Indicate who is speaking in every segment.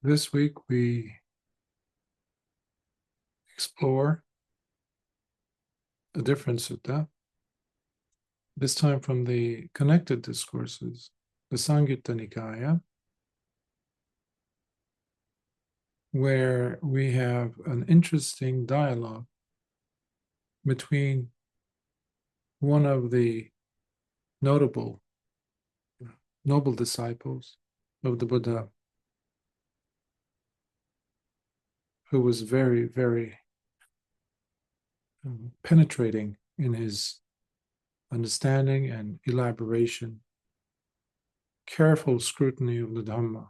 Speaker 1: This week we explore a different sutta, this time from the connected discourses, the Samyutta Nikaya, where we have an interesting dialogue between one of the noble disciples of the Buddha, who was very, very penetrating in his understanding and elaboration, careful scrutiny of the Dhamma.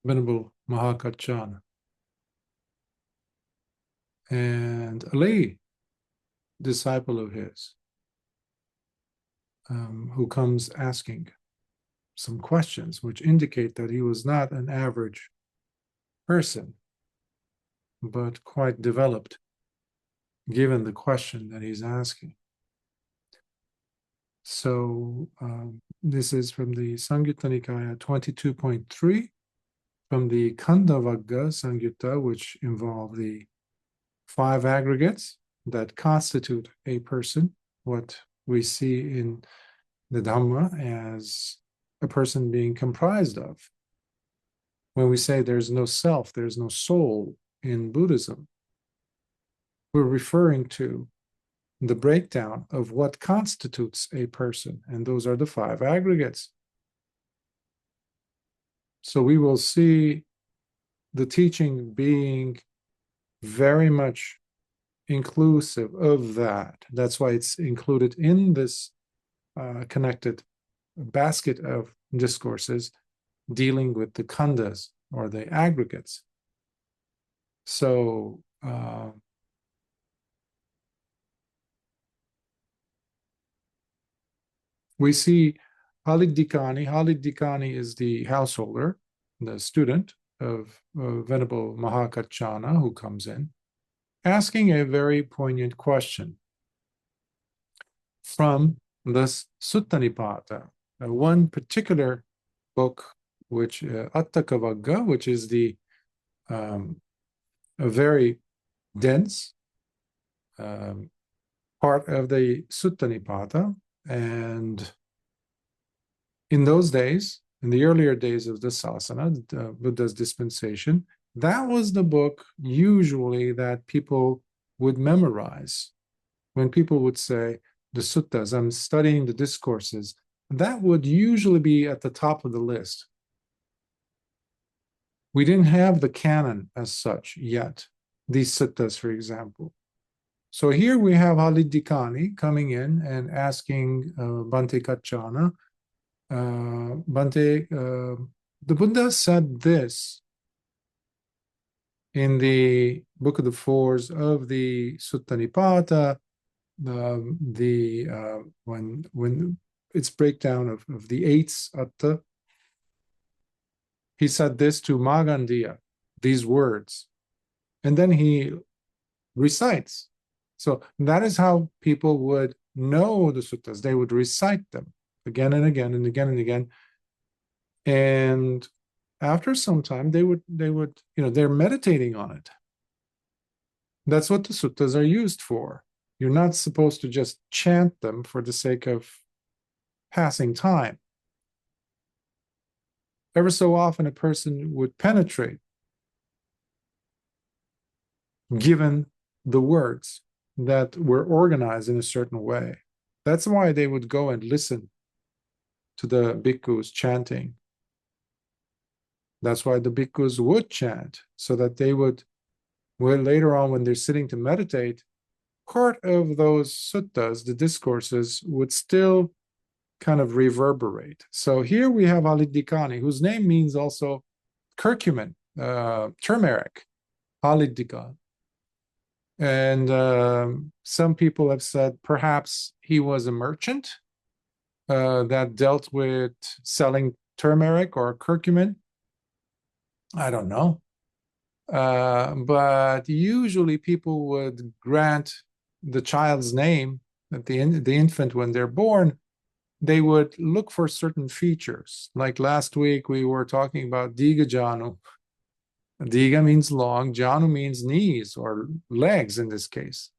Speaker 1: Venerable Mahākaccāna, and a lay disciple of his, who comes asking some questions which indicate that he was not an average person, but quite developed, given the question that he's asking. So this is from the Samyutta Nikaya 22.3, from the Khandavagga Samyutta, which involve the 5 aggregates that constitute a person, what we see in the Dhamma as a person being comprised of. When we say there's no self, there's no soul in Buddhism, we're referring to the breakdown of what constitutes a person, and those are the 5 aggregates. So we will see the teaching being very much inclusive of that. That's why it's included in this connected basket of discourses dealing with the khandas, or the aggregates. So we see Hāliddikāni. Hāliddikāni is the householder, the student of Venerable Mahākaccāna, who comes in, asking a very poignant question from this Sutta Nipāta, one particular book, which Atthakavagga, which is the a very dense part of the Sutta Nipāta. And in those days, in the earlier days of the Sasana, the Buddha's dispensation, that was the book usually that people would memorize. When people would say, the suttas, I'm studying the discourses, that would usually be at the top of the list. We didn't have the canon as such yet, these suttas, for example. So here we have Hāliddikāni coming in and asking Bhante Kaccana, Bhante, the Buddha said this in the Book of the Fours of the Sutta Nipāta, when it's breakdown of the 8 atta. He said this to Magandiya, these words, and then he recites. So that is how people would know the suttas. They would recite them again and again and again and again. And after some time, they would, they're meditating on it. That's what the suttas are used for. You're not supposed to just chant them for the sake of passing time. Ever so often, a person would penetrate, given the words that were organized in a certain way. That's why they would go and listen to the bhikkhus chanting. That's why the bhikkhus would chant, so that they would, well, later on when they're sitting to meditate, part of those suttas, the discourses, would still kind of reverberate. So here we have Hāliddikāni, whose name means also curcumin, turmeric, Hāliddika. And some people have said perhaps he was a merchant that dealt with selling turmeric or curcumin. I don't know. But usually people would grant the child's name, that the infant, when they're born, they would look for certain features. Like last week, we were talking about diga janu. Diga means long, janu means knees or legs in this case.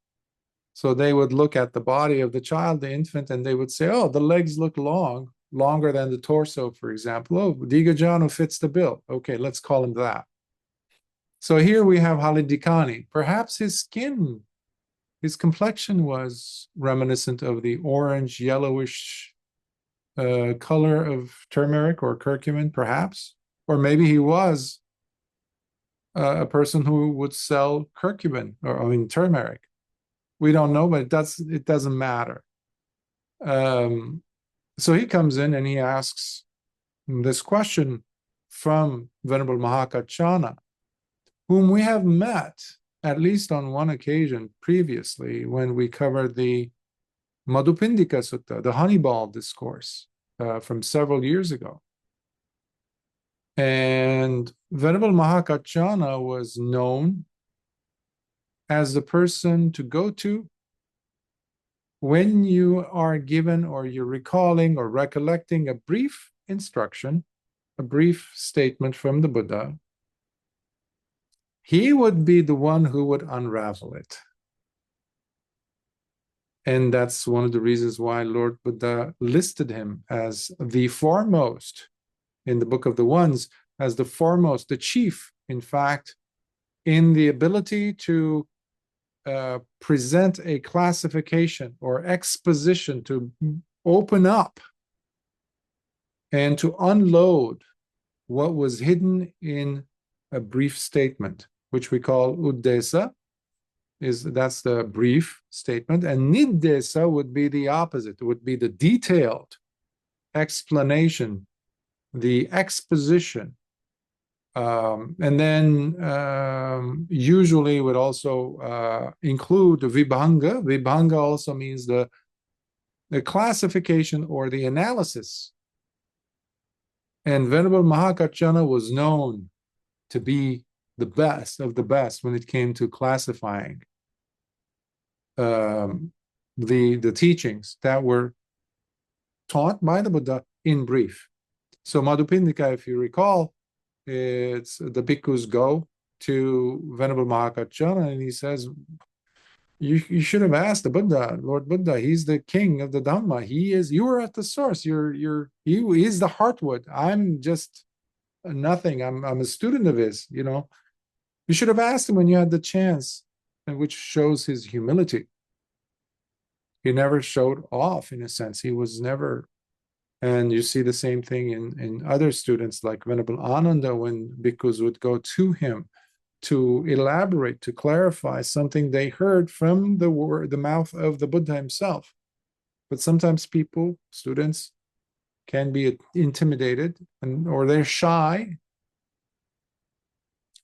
Speaker 1: So they would look at the body of the child, the infant, and they would say, oh, the legs look long, longer than the torso, for example. Oh, diga janu fits the bill. Okay, let's call him that. So here we have Hāliddikāni. Perhaps his skin, his complexion was reminiscent of the orange, yellowish color of turmeric or curcumin, perhaps. Or maybe he was a person who would sell curcumin, or I mean turmeric. We don't know, but it doesn't matter. So he comes in and he asks this question from Venerable Mahākaccāna, whom we have met at least on one occasion previously when we covered the Madhupindika Sutta, the Honeyball discourse from several years ago. And Venerable Mahākaccāna was known as the person to go to when you are given or you're recalling or recollecting a brief instruction, a brief statement from the Buddha. He would be the one who would unravel it. And that's one of the reasons why Lord Buddha listed him as the foremost in the Book of the Ones, as the foremost, the chief, in fact, in the ability to present a classification or exposition, to open up and to unload what was hidden in a brief statement, which we call uddesa. That's the brief statement, and niddesa would be the opposite. It would be the detailed explanation, the exposition, and then usually would also include vibhanga. Vibhanga also means the classification or the analysis. And Venerable Mahākaccāna was known to be the best of the best when it came to classifying the teachings that were taught by the Buddha in brief. So Madhupindika, if you recall, it's the bhikkhus go to Venerable Mahākaccāna and he says, you should have asked the Buddha, Lord Buddha, he's the king of the Dhamma. You are at the source. He is the heartwood. I'm just nothing. I'm a student of his, you know. You should have asked him when you had the chance, and which shows his humility. He never showed off, in a sense. He was never, and you see the same thing in other students like Venerable Ananda, when bhikkhus would go to him to elaborate, to clarify something they heard from the mouth of the Buddha himself. But sometimes people, students, can be intimidated or they're shy,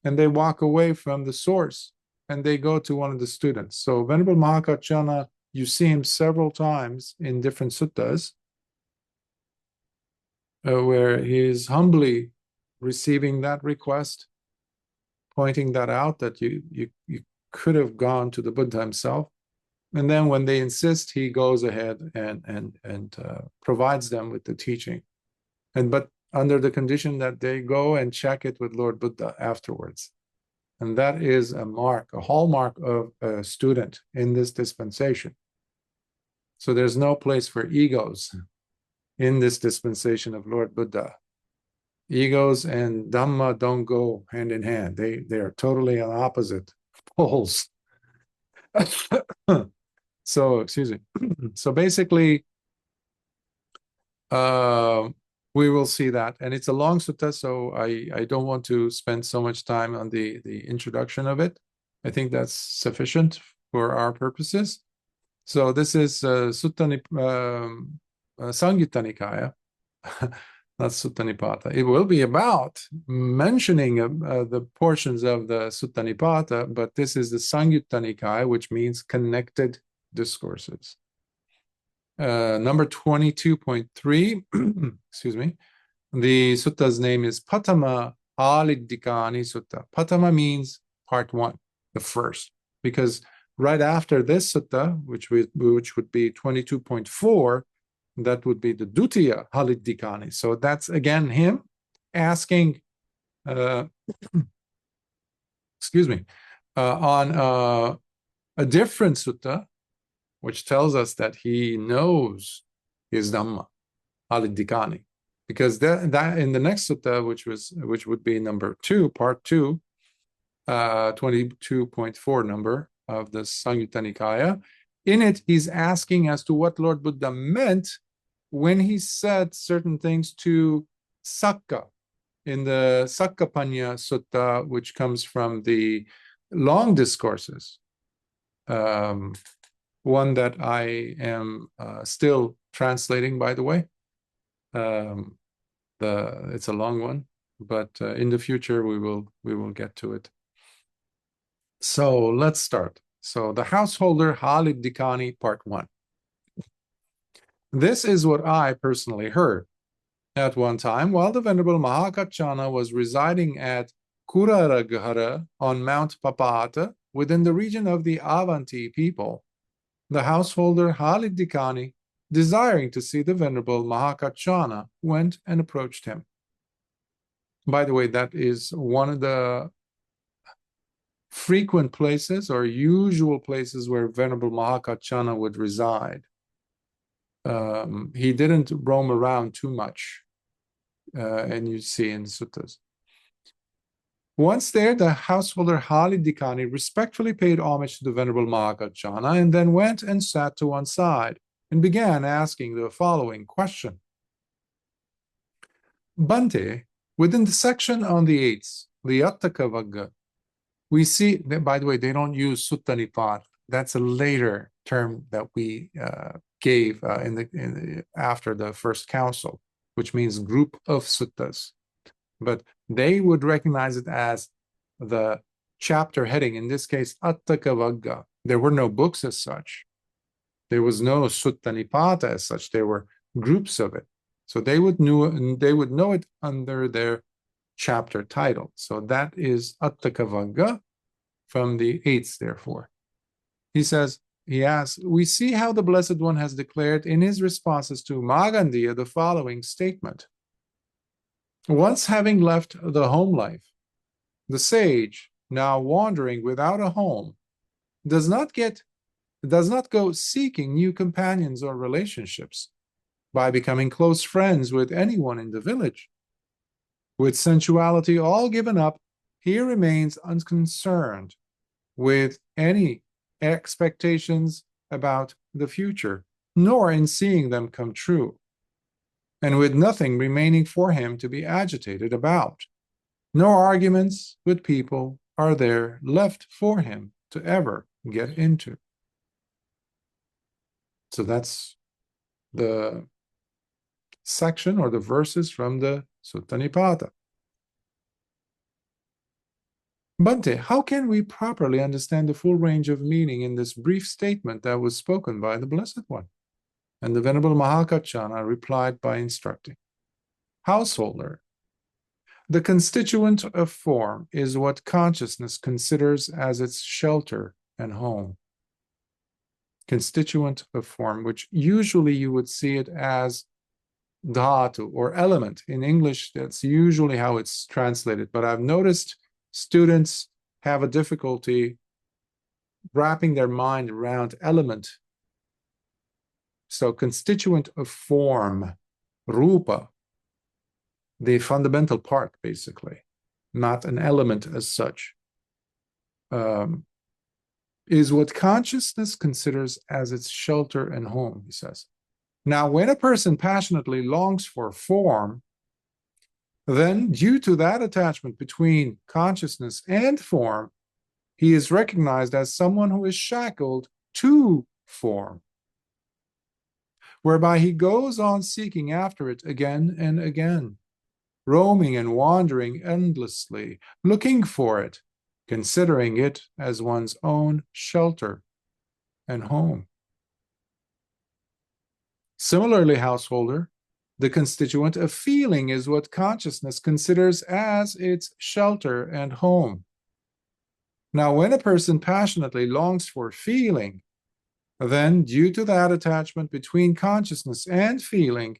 Speaker 1: and they walk away from the source and they go to one of the students. So Venerable Mahākaccāna, you see him several times in different suttas where he is humbly receiving that request, pointing that out, that you could have gone to the Buddha himself. And then when they insist, he goes ahead and provides them with the teaching. But under the condition that they go and check it with Lord Buddha afterwards. And that is a mark, a hallmark of a student in this dispensation. So there's no place for egos in this dispensation of Lord Buddha. Egos and Dhamma don't go hand in hand. They are totally on opposite poles. So, excuse me. So basically, we will see that. And it's a long sutta, so I don't want to spend so much time on the introduction of it. I think that's sufficient for our purposes. So this is Sutta Samyutta Nikaya, not Sutta Nipata. It will be about mentioning the portions of the Sutta Nipata, but this is the Samyutta Nikaya, which means connected discourses. Number 22.3, excuse me, the sutta's name is Paṭhama Hāliddikāni Sutta. Paṭhama means part one, the first, because right after this sutta, which would be 22.4, that would be the Paṭhama Hāliddikāni. So that's again him asking, excuse me, on a different sutta, which tells us that he knows his Dhamma, Hāliddikāni. Because that in the next sutta, which would be number 2, part 2, 22.4 number of the Samyutta Nikaya, in it he's asking as to what Lord Buddha meant when he said certain things to Sakka in the Sakkapanya Sutta, which comes from the long discourses, one that I am still translating, by the way. It's a long one, but in the future we will get to it. So let's start. So the householder Hāliddikāni, part 1. This is what I personally heard. At one time, while the Venerable Mahākaccāna was residing at Kuraraghara on Mount Papata, within the region of the Avanti people, the householder Hāliddikāni, desiring to see the Venerable Mahākaccāna, went and approached him. By the way, that is one of the frequent places or usual places where Venerable Mahākaccāna would reside. He didn't roam around too much, and you see in the suttas. Once there, the householder Hāliddikāni respectfully paid homage to the Venerable Mahākaccāna and then went and sat to one side and began asking the following question. Bhante, within the section on the eights, the Attaka Vagga, we see, by the way, they don't use Sutta Nipāt. That's a later term that we gave after the first council, which means group of suttas. But they would recognize it as the chapter heading, in this case, Attaka Vagga. There were no books as such. There was no Sutta Nipāta as such. There were groups of it. So they would know it under their chapter title. So that is Attaka Vagga from the eights, therefore. He asks, we see how the Blessed One has declared in his responses to Magandiya the following statement. Once having left the home life, the sage, now wandering without a home, does not go seeking new companions or relationships by becoming close friends with anyone in the village. With sensuality all given up, he remains unconcerned with any expectations about the future, nor in seeing them come true, and with nothing remaining for him to be agitated about. No arguments with people are there left for him to ever get into. So that's the section or the verses from the Sutta Nipāta. Bhante, how can we properly understand the full range of meaning in this brief statement that was spoken by the Blessed One? And the Venerable Mahākaccāna replied by instructing, householder, the constituent of form is what consciousness considers as its shelter and home. Constituent of form, which usually you would see it as dhatu or element. In English, that's usually how it's translated. But I've noticed students have a difficulty wrapping their mind around element. So constituent of form, rupa, the fundamental part, basically, not an element as such, is what consciousness considers as its shelter and home, he says. Now, when a person passionately longs for form, then due to that attachment between consciousness and form, he is recognized as someone who is shackled to form, whereby he goes on seeking after it again and again, roaming and wandering endlessly, looking for it, considering it as one's own shelter and home. Similarly, householder, the constituent of feeling is what consciousness considers as its shelter and home. Now, when a person passionately longs for feeling, then due to that attachment between consciousness and feeling,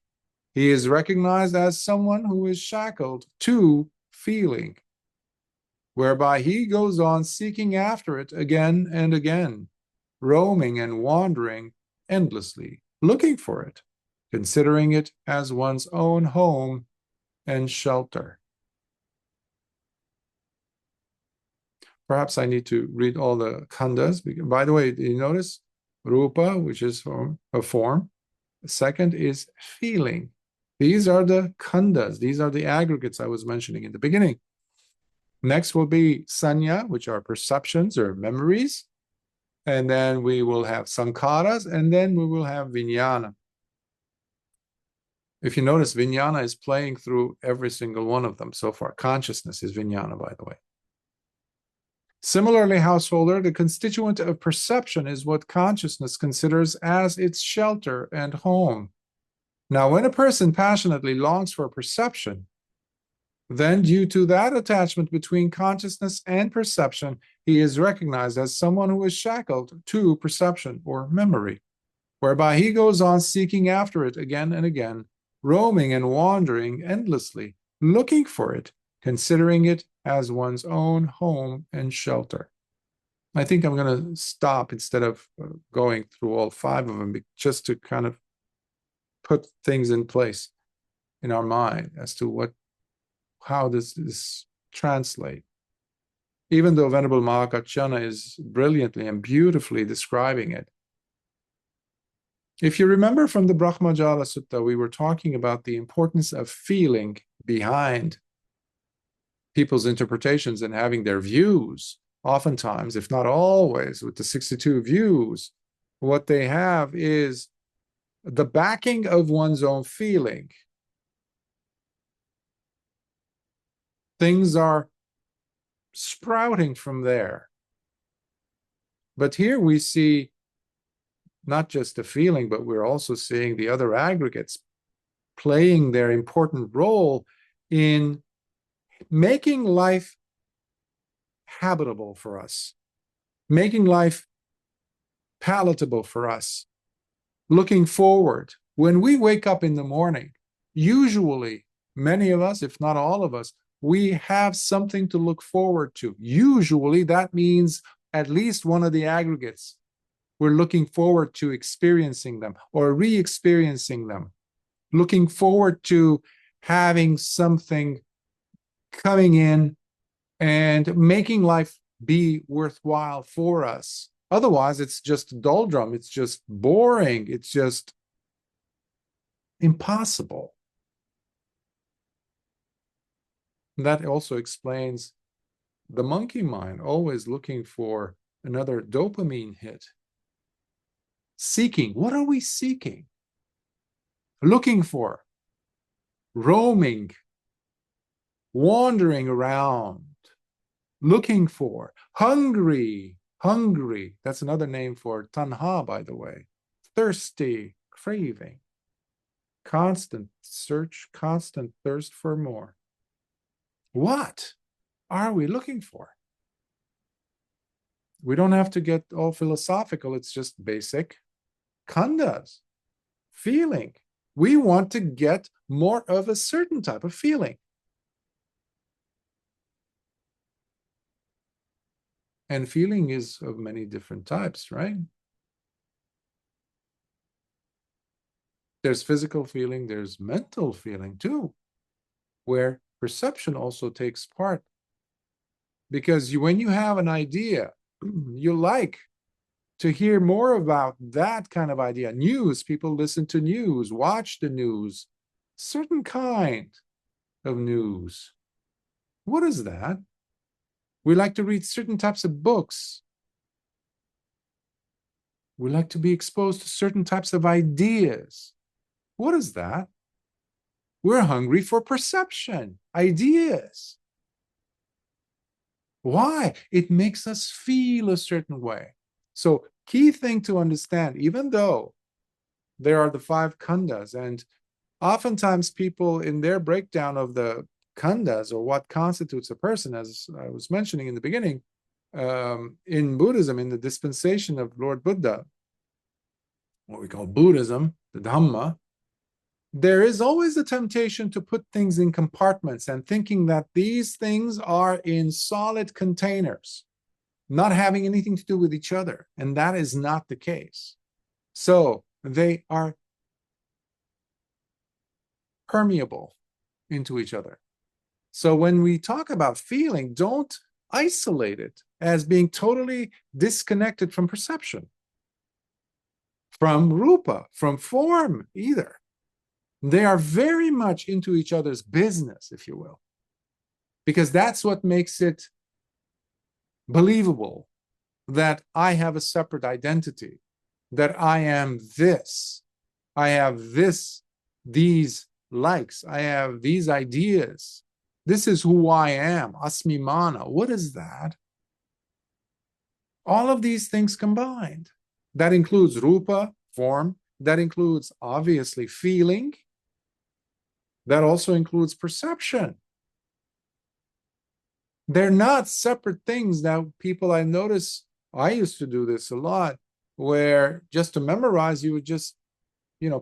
Speaker 1: he is recognized as someone who is shackled to feeling, whereby he goes on seeking after it again and again, roaming and wandering endlessly, looking for it, considering it as one's own home and shelter. Perhaps I need to read all the khandas. By the way, you notice rupa, which is a form. The second is feeling. These are the khandas. These are the aggregates I was mentioning in the beginning. Next will be sanya, which are perceptions or memories. And then we will have sankharas, and then we will have vijnana. If you notice, vijnana is playing through every single one of them so far. Consciousness is vijnana, by the way. Similarly, householder, the constituent of perception is what consciousness considers as its shelter and home. Now, when a person passionately longs for perception, then due to that attachment between consciousness and perception, he is recognized as someone who is shackled to perception or memory, whereby he goes on seeking after it again and again, roaming and wandering endlessly, looking for it, considering it as one's own home and shelter. I think I'm going to stop instead of going through all 5 of them, just to kind of put things in place in our mind as to how does this translate. Even though Venerable Mahākaccāna is brilliantly and beautifully describing it. If you remember from the Brahmajala Sutta, we were talking about the importance of feeling behind people's interpretations and having their views. Oftentimes, if not always, with the 62 views, what they have is the backing of one's own feeling. Things are sprouting from there. But here we see not just the feeling, but we're also seeing the other aggregates playing their important role in making life habitable for us, making life palatable for us, looking forward. When we wake up in the morning, usually many of us, if not all of us, we have something to look forward to. Usually that means at least one of the aggregates. We're looking forward to experiencing them or re-experiencing them, looking forward to having something coming in and making life be worthwhile for us. Otherwise, it's just doldrum. It's just boring. It's just impossible. And that also explains the monkey mind always looking for another dopamine hit. Seeking. What are we seeking? Looking for. Roaming. Wandering around. Looking for. Hungry. Hungry. That's another name for tanha, by the way. Thirsty. Craving. Constant search. Constant thirst for more. What are we looking for? We don't have to get all philosophical. It's just basic khandas, feeling. We want to get more of a certain type of feeling. And feeling is of many different types, right? There's physical feeling, there's mental feeling too, where perception also takes part. Because when you have an idea, you like to hear more about that kind of idea. News, people listen to news, watch the news, certain kind of news. What is that? We like to read certain types of books. We like to be exposed to certain types of ideas. What is that? We're hungry for perception, ideas. Why? It makes us feel a certain way. So, key thing to understand, even though there are the 5 khandas, and oftentimes people in their breakdown of the khandas, or what constitutes a person, as I was mentioning in the beginning, in Buddhism, in the dispensation of Lord Buddha, what we call Buddhism, the Dhamma, there is always a temptation to put things in compartments and thinking that these things are in solid containers, not having anything to do with each other. And that is not the case. So they are permeable into each other. So when we talk about feeling, don't isolate it as being totally disconnected from perception, from rupa, from form either. They are very much into each other's business, if you will, because that's what makes it believable that I have a separate identity, that I am this, I have this, these likes, I have these ideas. This is who I am, asmimana. What is that? All of these things combined. That includes rupa, form. That includes, obviously, feeling. That also includes perception. They're not separate things. Now, people, I notice, I used to do this a lot, where just to memorize, you would just,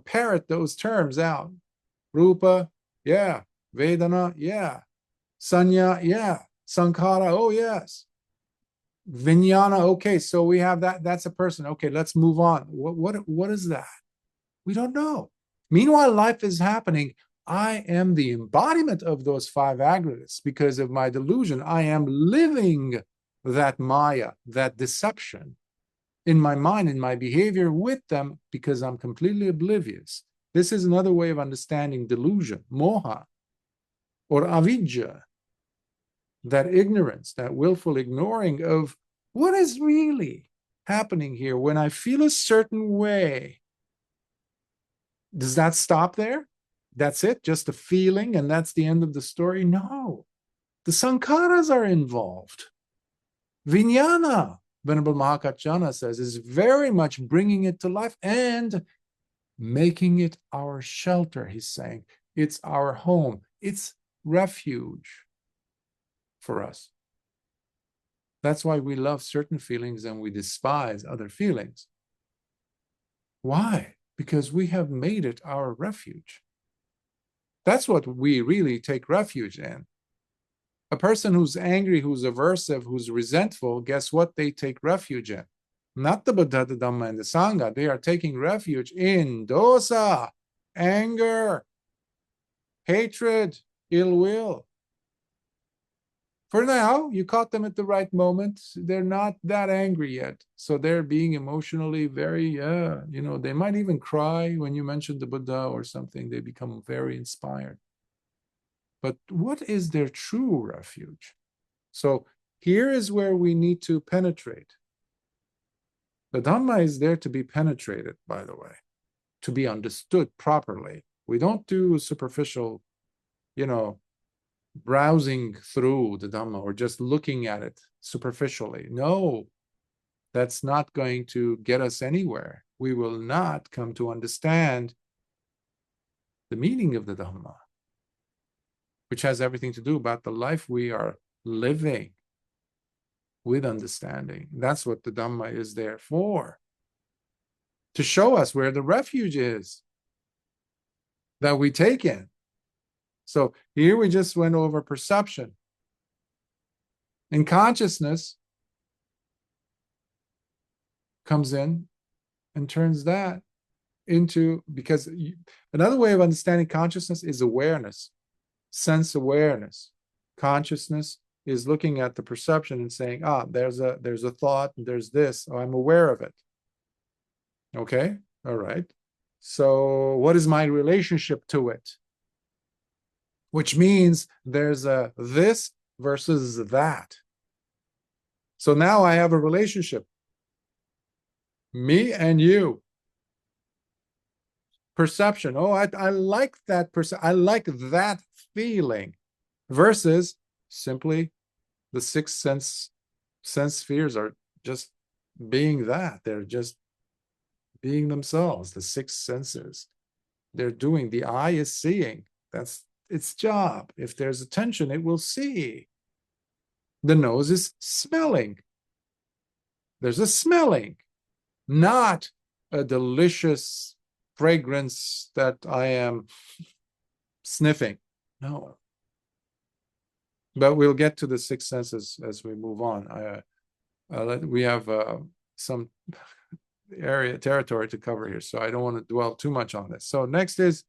Speaker 1: parrot those terms out. Rupa, yeah. Vedana, yeah. Sanya, yeah. Sankhara, oh yes. Vijnana, okay, so we have that. That's a person. Okay, let's move on. What is that? We don't know. Meanwhile, life is happening. I am the embodiment of those five aggregates because of my delusion. I am living that maya, that deception in my mind, in my behavior with them because I'm completely oblivious. This is another way of understanding delusion, moha, or avidya, that ignorance, that willful ignoring of what is really happening here when I feel a certain way. Does that stop there? That's it? Just a feeling and that's the end of the story? No. The sankharas are involved. Vijnana, Venerable Mahākaccāna says, is very much bringing it to life and making it our shelter, he's saying. It's our home. It's refuge for us. That's why we love certain feelings and we despise other feelings. Why? Because we have made it our refuge. That's what we really take refuge in. A person who's angry, who's aversive, who's resentful, guess what they take refuge in? Not the Buddha, the Dhamma, and the Sangha. They are taking refuge in dosa, anger, hatred, ill will. For now, you caught them at the right moment. They're not that angry yet. So they're being emotionally very, they might even cry when you mention the Buddha or something. They become very inspired. But what is their true refuge? So here is where we need to penetrate. The Dhamma is there to be penetrated, by the way, to be understood properly. We don't do superficial, browsing through the Dhamma or just looking at it superficially. No, that's not going to get us anywhere. We will not come to understand the meaning of the Dhamma, which has everything to do about the life we are living with understanding. That's what the Dhamma is there for, to show us where the refuge is that we take in. So here we just went over perception. And consciousness comes in and turns that into, because another way of understanding consciousness is awareness, sense awareness. Consciousness is looking at the perception and saying, there's a thought, there's this, I'm aware of it. Okay, all right. So what is my relationship to it? Which means there's a this versus that. So now I have a relationship. Me and you. Perception. Oh, I like that I like that feeling. Versus simply the six sense spheres are just being that. They're just being themselves. The six senses. They're doing. The eye is seeing. That's its job. If there's attention, it will see. The nose is smelling. There's a smelling, not a delicious fragrance that I am sniffing. No. But we'll get to the six senses as we move on. We have some territory to cover here, so I don't want to dwell too much on this. So next is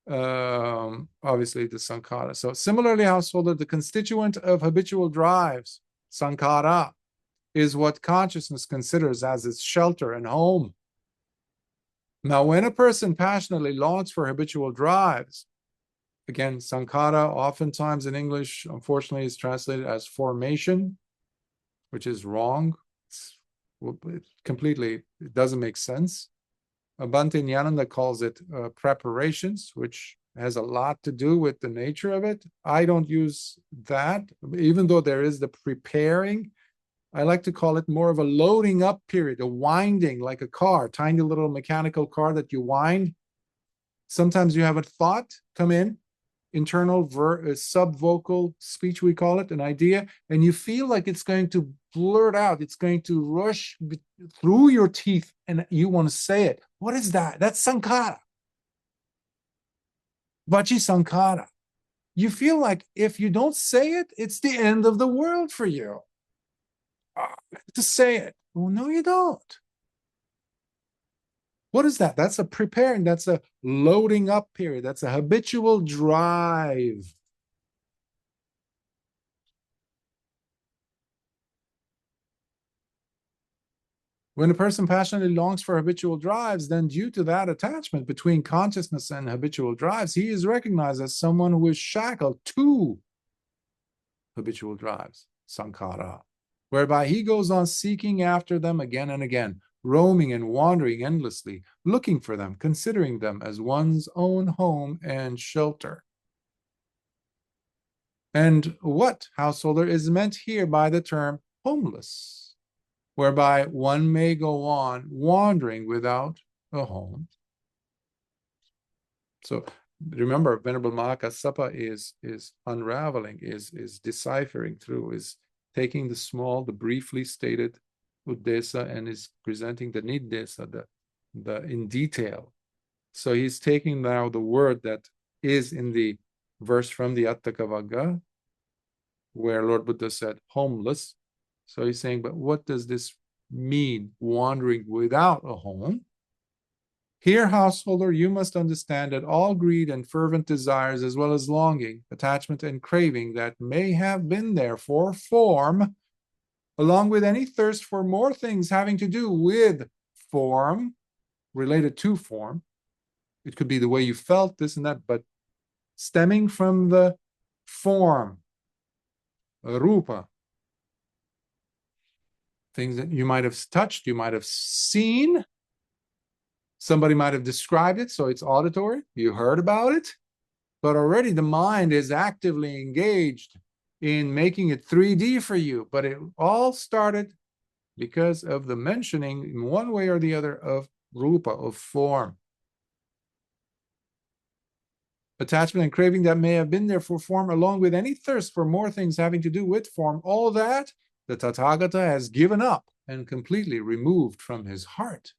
Speaker 1: obviously the sankhara. So similarly, householder, the constituent of habitual drives, sankhara, is what consciousness considers as its shelter and home. Now, when a person passionately longs for habitual drives, again, sankhara, oftentimes in English, unfortunately, is translated as formation, which is wrong. It doesn't make sense. Bhante Nyananda calls it preparations, which has a lot to do with the nature of it. I don't use that, even though there is the preparing. I like to call it more of a loading up period, a winding, like a car, tiny little mechanical car that you wind. Sometimes you have a thought come in, internal subvocal speech, we call it, an idea, and you feel like it's going to blurt out, it's going to rush through your teeth, and you want to say it. What is that? That's sankhara. Vachi sankhara. You feel like if you don't say it, it's the end of the world for you. To say it. Well, no, you don't. What is that? That's a preparing, that's a loading up period, that's a habitual drive. When a person passionately longs for habitual drives, then due to that attachment between consciousness and habitual drives, he is recognized as someone who is shackled to habitual drives, sankhara, whereby he goes on seeking after them again and again, roaming and wandering endlessly, looking for them, considering them as one's own home and shelter. And what, householder, is meant here by the term homeless, whereby one may go on wandering without a home? So remember, Venerable Mahākaccāna is unraveling, is deciphering through, is taking the briefly stated uddesa and is presenting the niddesa, the in detail. So he's taking now the word that is in the verse from the Attaka, where Lord Buddha said homeless. So he's saying, but what does this mean, wandering without a home? Here, householder, you must understand that all greed and fervent desires, as well as longing, attachment, and craving that may have been there for form, along with any thirst for more things having to do with form, related to form. It could be the way you felt, this and that, but stemming from the form, rupa, things that you might have touched, you might have seen, somebody might have described it, so it's auditory, you heard about it, but already the mind is actively engaged in making it 3D for you. But it all started because of the mentioning in one way or the other of rupa, of form. Attachment and craving that may have been there for form, along with any thirst for more things having to do with form, all that the Tathagata has given up and completely removed from his heart.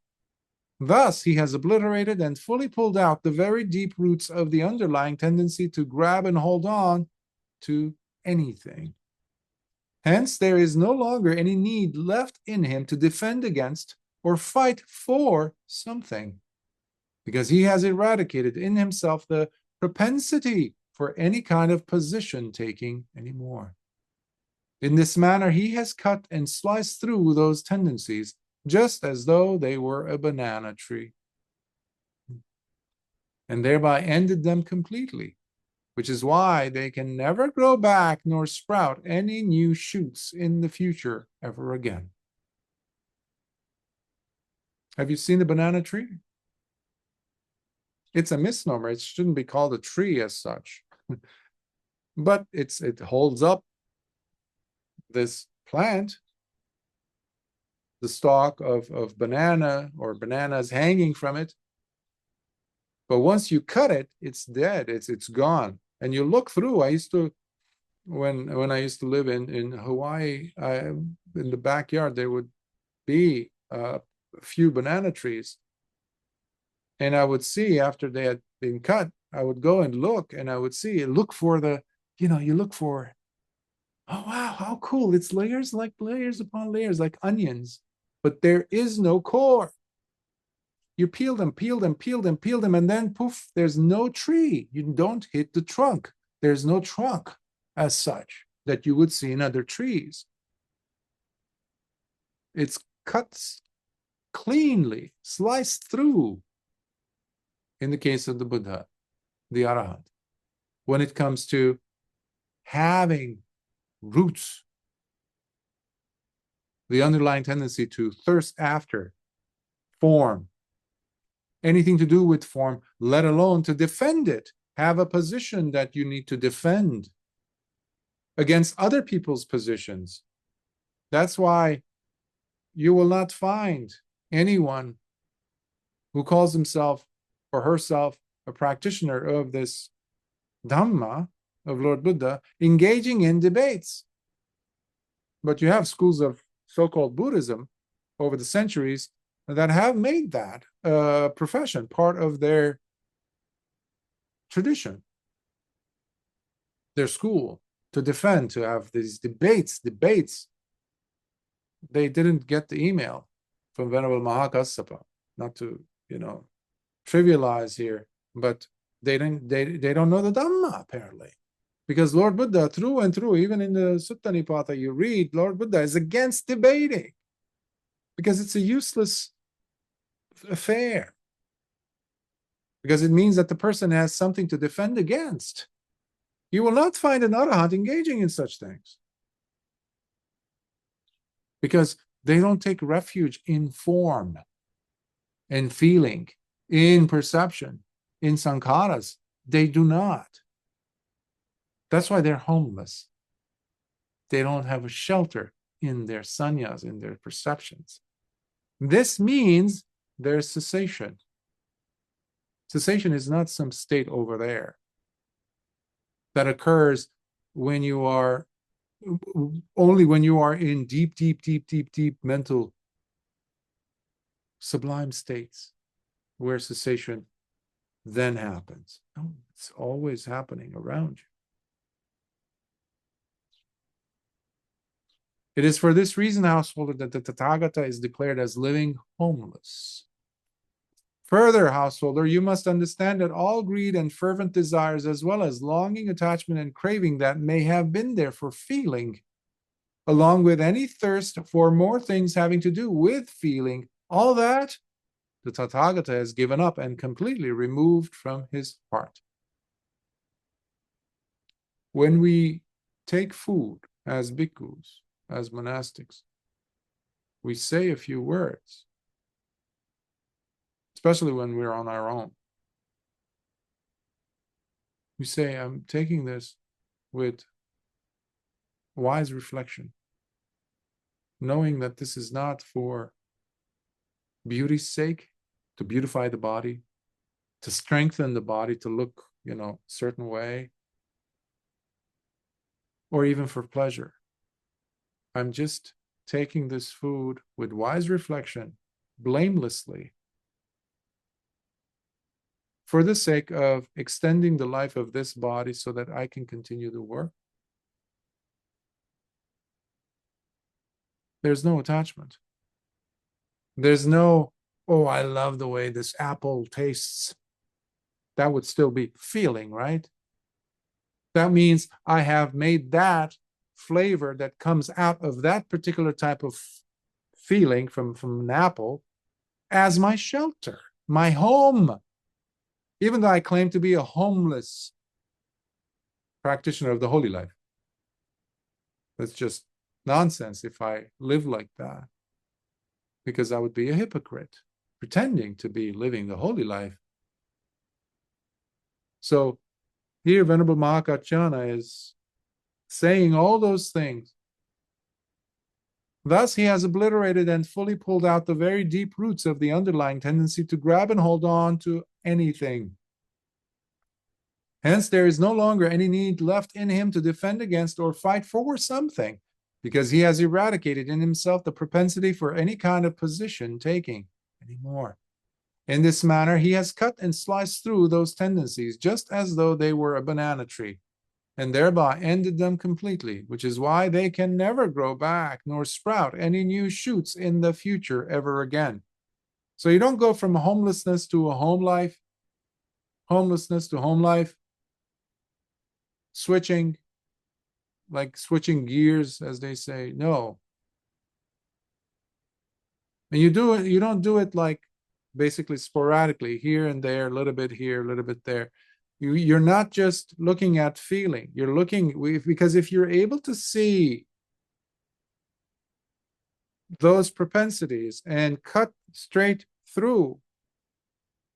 Speaker 1: Thus, he has obliterated and fully pulled out the very deep roots of the underlying tendency to grab and hold on to anything. Hence, there is no longer any need left in him to defend against or fight for something, because he has eradicated in himself the propensity for any kind of position taking anymore. In this manner, he has cut and sliced through those tendencies, just as though they were a banana tree, and thereby ended them completely, which is why they can never grow back nor sprout any new shoots in the future ever again. Have you seen the banana tree? It's a misnomer. It shouldn't be called a tree as such. But it holds up this plant, the stalk of banana or bananas hanging from it. But once you cut it, it's dead. It's gone. And you look through. I used to, when I used to live in Hawaii, in the backyard, there would be a few banana trees. And I would see after they had been cut, I would go and look, and I would see, look for the, you look for, oh wow, how cool. It's layers like layers upon layers, like onions, but there is no core. You peel them, peel them, peel them, peel them, and then poof, there's no tree. You don't hit the trunk. There's no trunk as such that you would see in other trees. It's cut cleanly, sliced through in the case of the Buddha, the Arahant. When it comes to having roots, the underlying tendency to thirst after form, anything to do with form, let alone to defend it, have a position that you need to defend against other people's positions. That's why you will not find anyone who calls himself or herself a practitioner of this Dhamma of Lord Buddha engaging in debates. But you have schools of so-called Buddhism over the centuries that have made that a profession, part of their tradition, their school, to defend, to have these debates. They didn't get the email from Venerable Mahākaccāna, not to, trivialize here, but they don't know the Dhamma, apparently. Because Lord Buddha, through and through, even in the Sutta Nipata, you read, Lord Buddha is against debating because it's a useless affair. Because it means that the person has something to defend against. You will not find an arahant engaging in such things. Because they don't take refuge in form, in feeling, in perception, in sankharas. They do not. That's why they're homeless. They don't have a shelter in their sannyas, in their perceptions. This means there's cessation. Cessation is not some state over there that occurs when you are, only when you are in deep mental sublime states where cessation then happens. No, it's always happening around you. It is for this reason, householder, that the Tathagata is declared as living homeless. Further, householder, you must understand that all greed and fervent desires, as well as longing, attachment, and craving that may have been there for feeling, along with any thirst for more things having to do with feeling, all that the Tathagata has given up and completely removed from his heart. When we take food as bhikkhus, as monastics, we say a few words, especially when we're on our own. We say, I'm taking this with wise reflection, knowing that this is not for beauty's sake, to beautify the body, to strengthen the body, to look, a certain way, or even for pleasure. I'm just taking this food with wise reflection, blamelessly, for the sake of extending the life of this body so that I can continue the work. There's no attachment. There's no, oh, I love the way this apple tastes. That would still be feeling, right? That means I have made that flavor that comes out of that particular type of feeling from an apple as my shelter, my home. Even though I claim to be a homeless practitioner of the holy life. That's just nonsense if I live like that, because I would be a hypocrite, pretending to be living the holy life. So here Venerable Mahākaccāna is saying all those things. Thus he has obliterated and fully pulled out the very deep roots of the underlying tendency to grab and hold on to anything. Hence, there is no longer any need left in him to defend against or fight for something, because he has eradicated in himself the propensity for any kind of position taking anymore. In this manner, he has cut and sliced through those tendencies, just as though they were a banana tree, and thereby ended them completely, which is why they can never grow back nor sprout any new shoots in the future ever again. So you don't go from homelessness to a home life, homelessness to home life, switching, like switching gears, as they say. No. And you don't do it like basically sporadically, here and there, a little bit here, a little bit there. You're not just looking at feeling. You're looking, because if you're able to see those propensities and cut straight through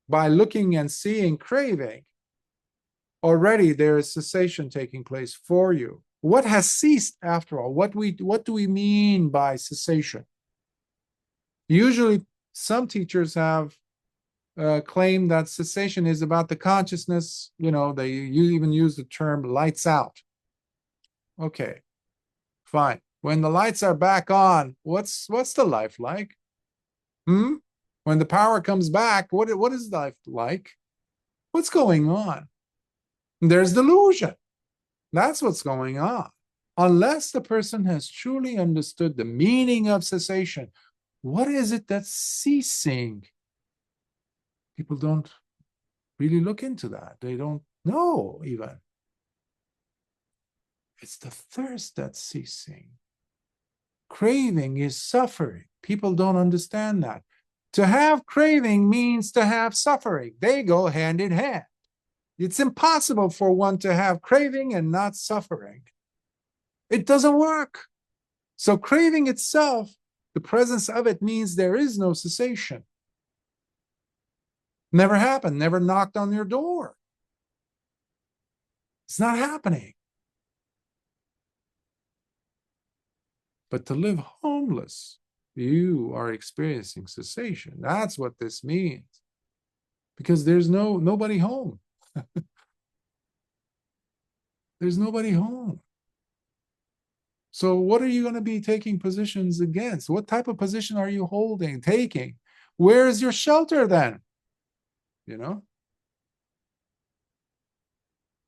Speaker 1: by looking and seeing craving, already there is cessation taking place for you. What has ceased after all? What do we mean by cessation? Usually some teachers have claimed that cessation is about the consciousness. They even use the term lights out. Okay, fine. When the lights are back on, what's the life like? When the power comes back, what is life like? What's going on? There's delusion. That's what's going on. Unless the person has truly understood the meaning of cessation, what is it that's ceasing? People don't really look into that. They don't know even. It's the thirst that's ceasing. Craving is suffering. People don't understand that. To have craving means to have suffering. They go hand in hand. It's impossible for one to have craving and not suffering. It doesn't work. So craving itself, the presence of it, means there is no cessation. Never happened, never knocked on your door. It's not happening. But to live homeless, you are experiencing cessation. That's what this means. Because there's nobody home. There's nobody home. So what are you going to be taking positions against? What type of position are you taking? Where is your shelter then?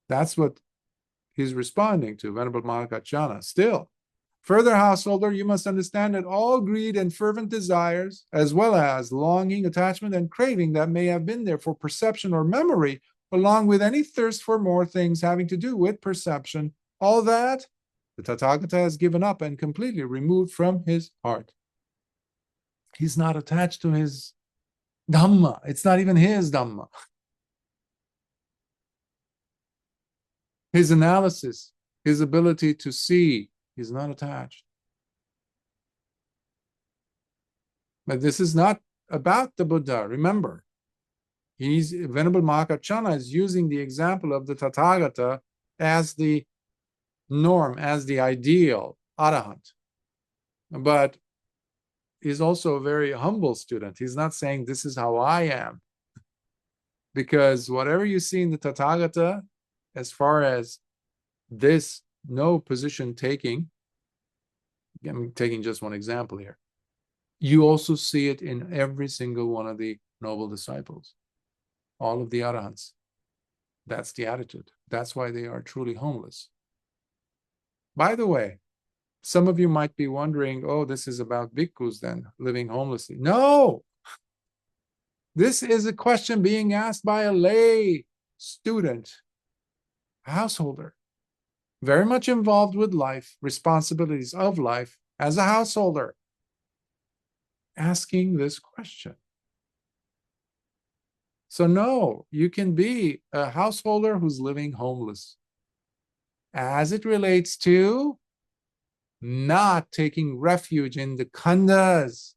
Speaker 1: That's what he's responding to, Venerable Mahākaccāna. Still, further, householder, you must understand that all greed and fervent desires, as well as longing, attachment, and craving that may have been there for perception or memory, along with any thirst for more things having to do with perception, all that the Tathagata has given up and completely removed from his heart. He's not attached to his Dhamma. It's not even his Dhamma. His analysis, his ability to see, he's not attached. But this is not about the Buddha. Remember, Venerable Mahākaccāna is using the example of the Tathagata as the norm, as the ideal Arahant. But he's also a very humble student. He's not saying this is how I am. Because whatever you see in the Tathagata, as far as this no position taking, I'm taking just one example here, you also see it in every single one of the noble disciples, all of the Arahants. That's the attitude. That's why they are truly homeless. By the way, some of you might be wondering, oh, this is about bhikkhus then, living homelessly. No! This is a question being asked by a lay student, a householder, very much involved with life, responsibilities of life as a householder, asking this question. So no, you can be a householder who's living homeless as it relates to not taking refuge in the khandhas,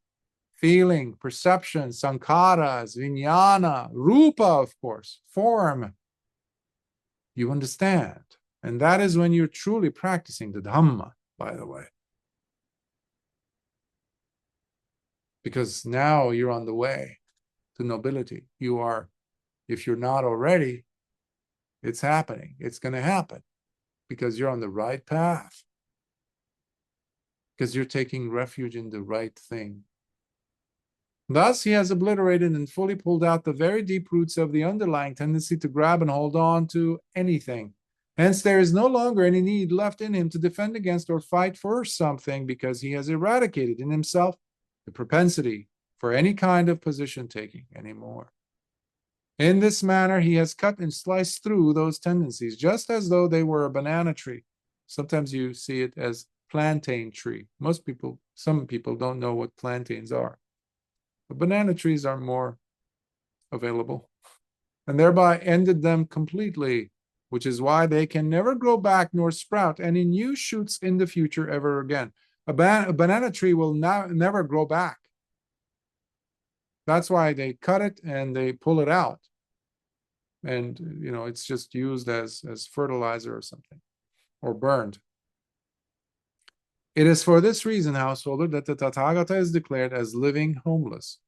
Speaker 1: feeling, perception, sankharas, vijnana, rupa, of course, form. You understand. And that is when you're truly practicing the Dhamma, by the way. Because now you're on the way to nobility. You are, if you're not already, it's happening. It's going to happen because you're on the right path. Because you're taking refuge in the right thing. Thus, he has obliterated and fully pulled out the very deep roots of the underlying tendency to grab and hold on to anything. Hence, there is no longer any need left in him to defend against or fight for something, because he has eradicated in himself the propensity for any kind of position taking anymore. In this manner, he has cut and sliced through those tendencies, just as though they were a banana tree. Sometimes you see it as plantain tree. Some people don't know what plantains are. But banana trees are more available, and thereby ended them completely, which is why they can never grow back nor sprout any new shoots in the future ever again. A banana tree will never grow back. That's why they cut it and they pull it out. And, it's just used as fertilizer or something, or burned. It is for this reason, householder, that the Tathagata is declared as living homeless.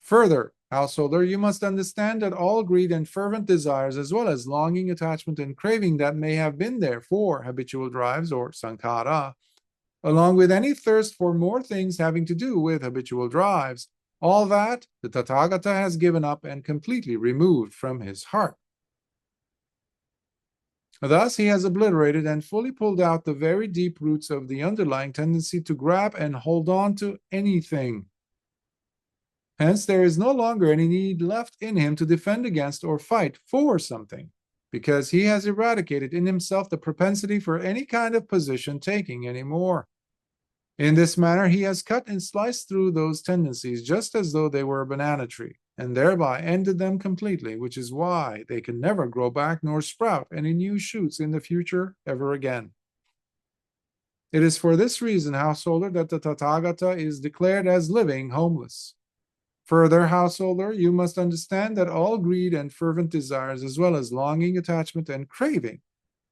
Speaker 1: Further, householder, you must understand that all greed and fervent desires, as well as longing, attachment, and craving that may have been there for habitual drives or sankhara, along with any thirst for more things having to do with habitual drives, all that the Tathagata has given up and completely removed from his heart. Thus, he has obliterated and fully pulled out the very deep roots of the underlying tendency to grab and hold on to anything. Hence, there is no longer any need left in him to defend against or fight for something, because he has eradicated in himself the propensity for any kind of position taking anymore. In this manner, he has cut and sliced through those tendencies, just as though they were a banana tree, and thereby ended them completely, which is why they can never grow back nor sprout any new shoots in the future ever again. It is for this reason, householder, that the Tathagata is declared as living homeless. Further, householder, you must understand that all greed and fervent desires, as well as longing, attachment, and craving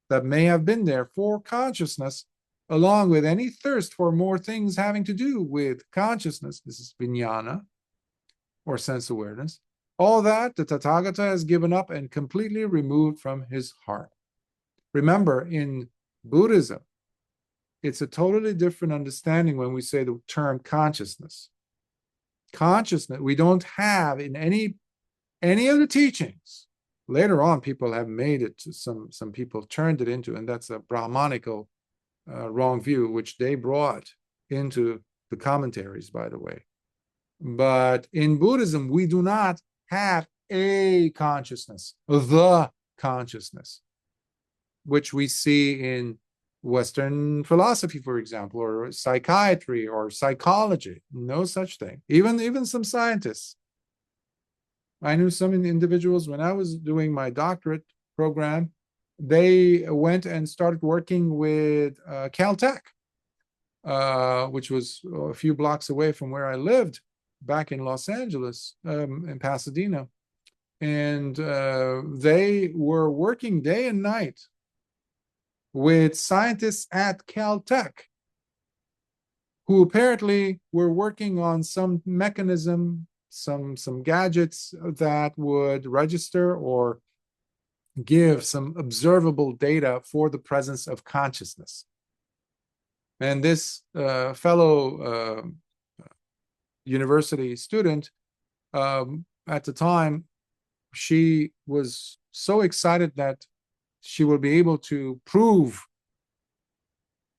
Speaker 1: that may have been there for consciousness, along with any thirst for more things having to do with consciousness, this is vijnana, or sense awareness, all that the Tathagata has given up and completely removed from his heart. Remember, in Buddhism, it's a totally different understanding when we say the term consciousness. Consciousness, we don't have in any of the teachings. Later on, people have made it to some people turned it into, and that's a Brahmanical wrong view, which they brought into the commentaries, by the way. But in Buddhism, we do not have a consciousness, the consciousness, which we see in Western philosophy, for example, or psychiatry or psychology. No such thing. Even some scientists. I knew some individuals when I was doing my doctorate program, they went and started working with Caltech, which was a few blocks away from where I lived back in Los Angeles, in Pasadena. And they were working day and night with scientists at Caltech, who apparently were working on some mechanism, some gadgets that would register or give some observable data for the presence of consciousness. And this fellow university student, at the time, she was so excited that she will be able to prove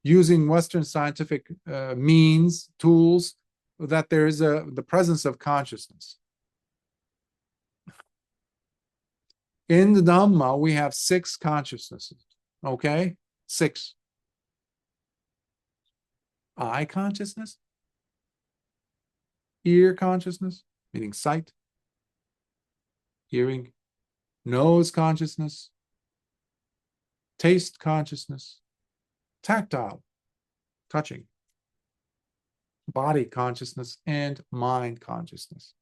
Speaker 1: using Western scientific means, tools, that there is the presence of consciousness. In the Dhamma, we have 6 consciousnesses, okay? 6. Eye consciousness, ear consciousness, meaning sight, hearing, nose consciousness, taste consciousness, tactile, touching, body consciousness, and mind consciousness.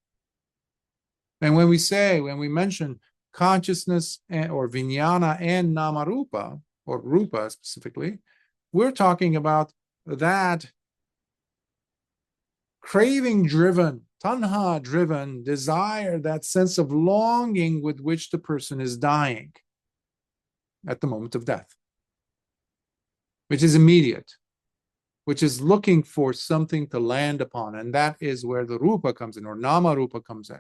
Speaker 1: And when we mention consciousness or vijnana and namarupa, or rupa specifically, we're talking about that craving-driven, tanha-driven desire, that sense of longing with which the person is dying at the moment of death, which is immediate, which is looking for something to land upon. And that is where the rupa comes in, or nama rupa comes in.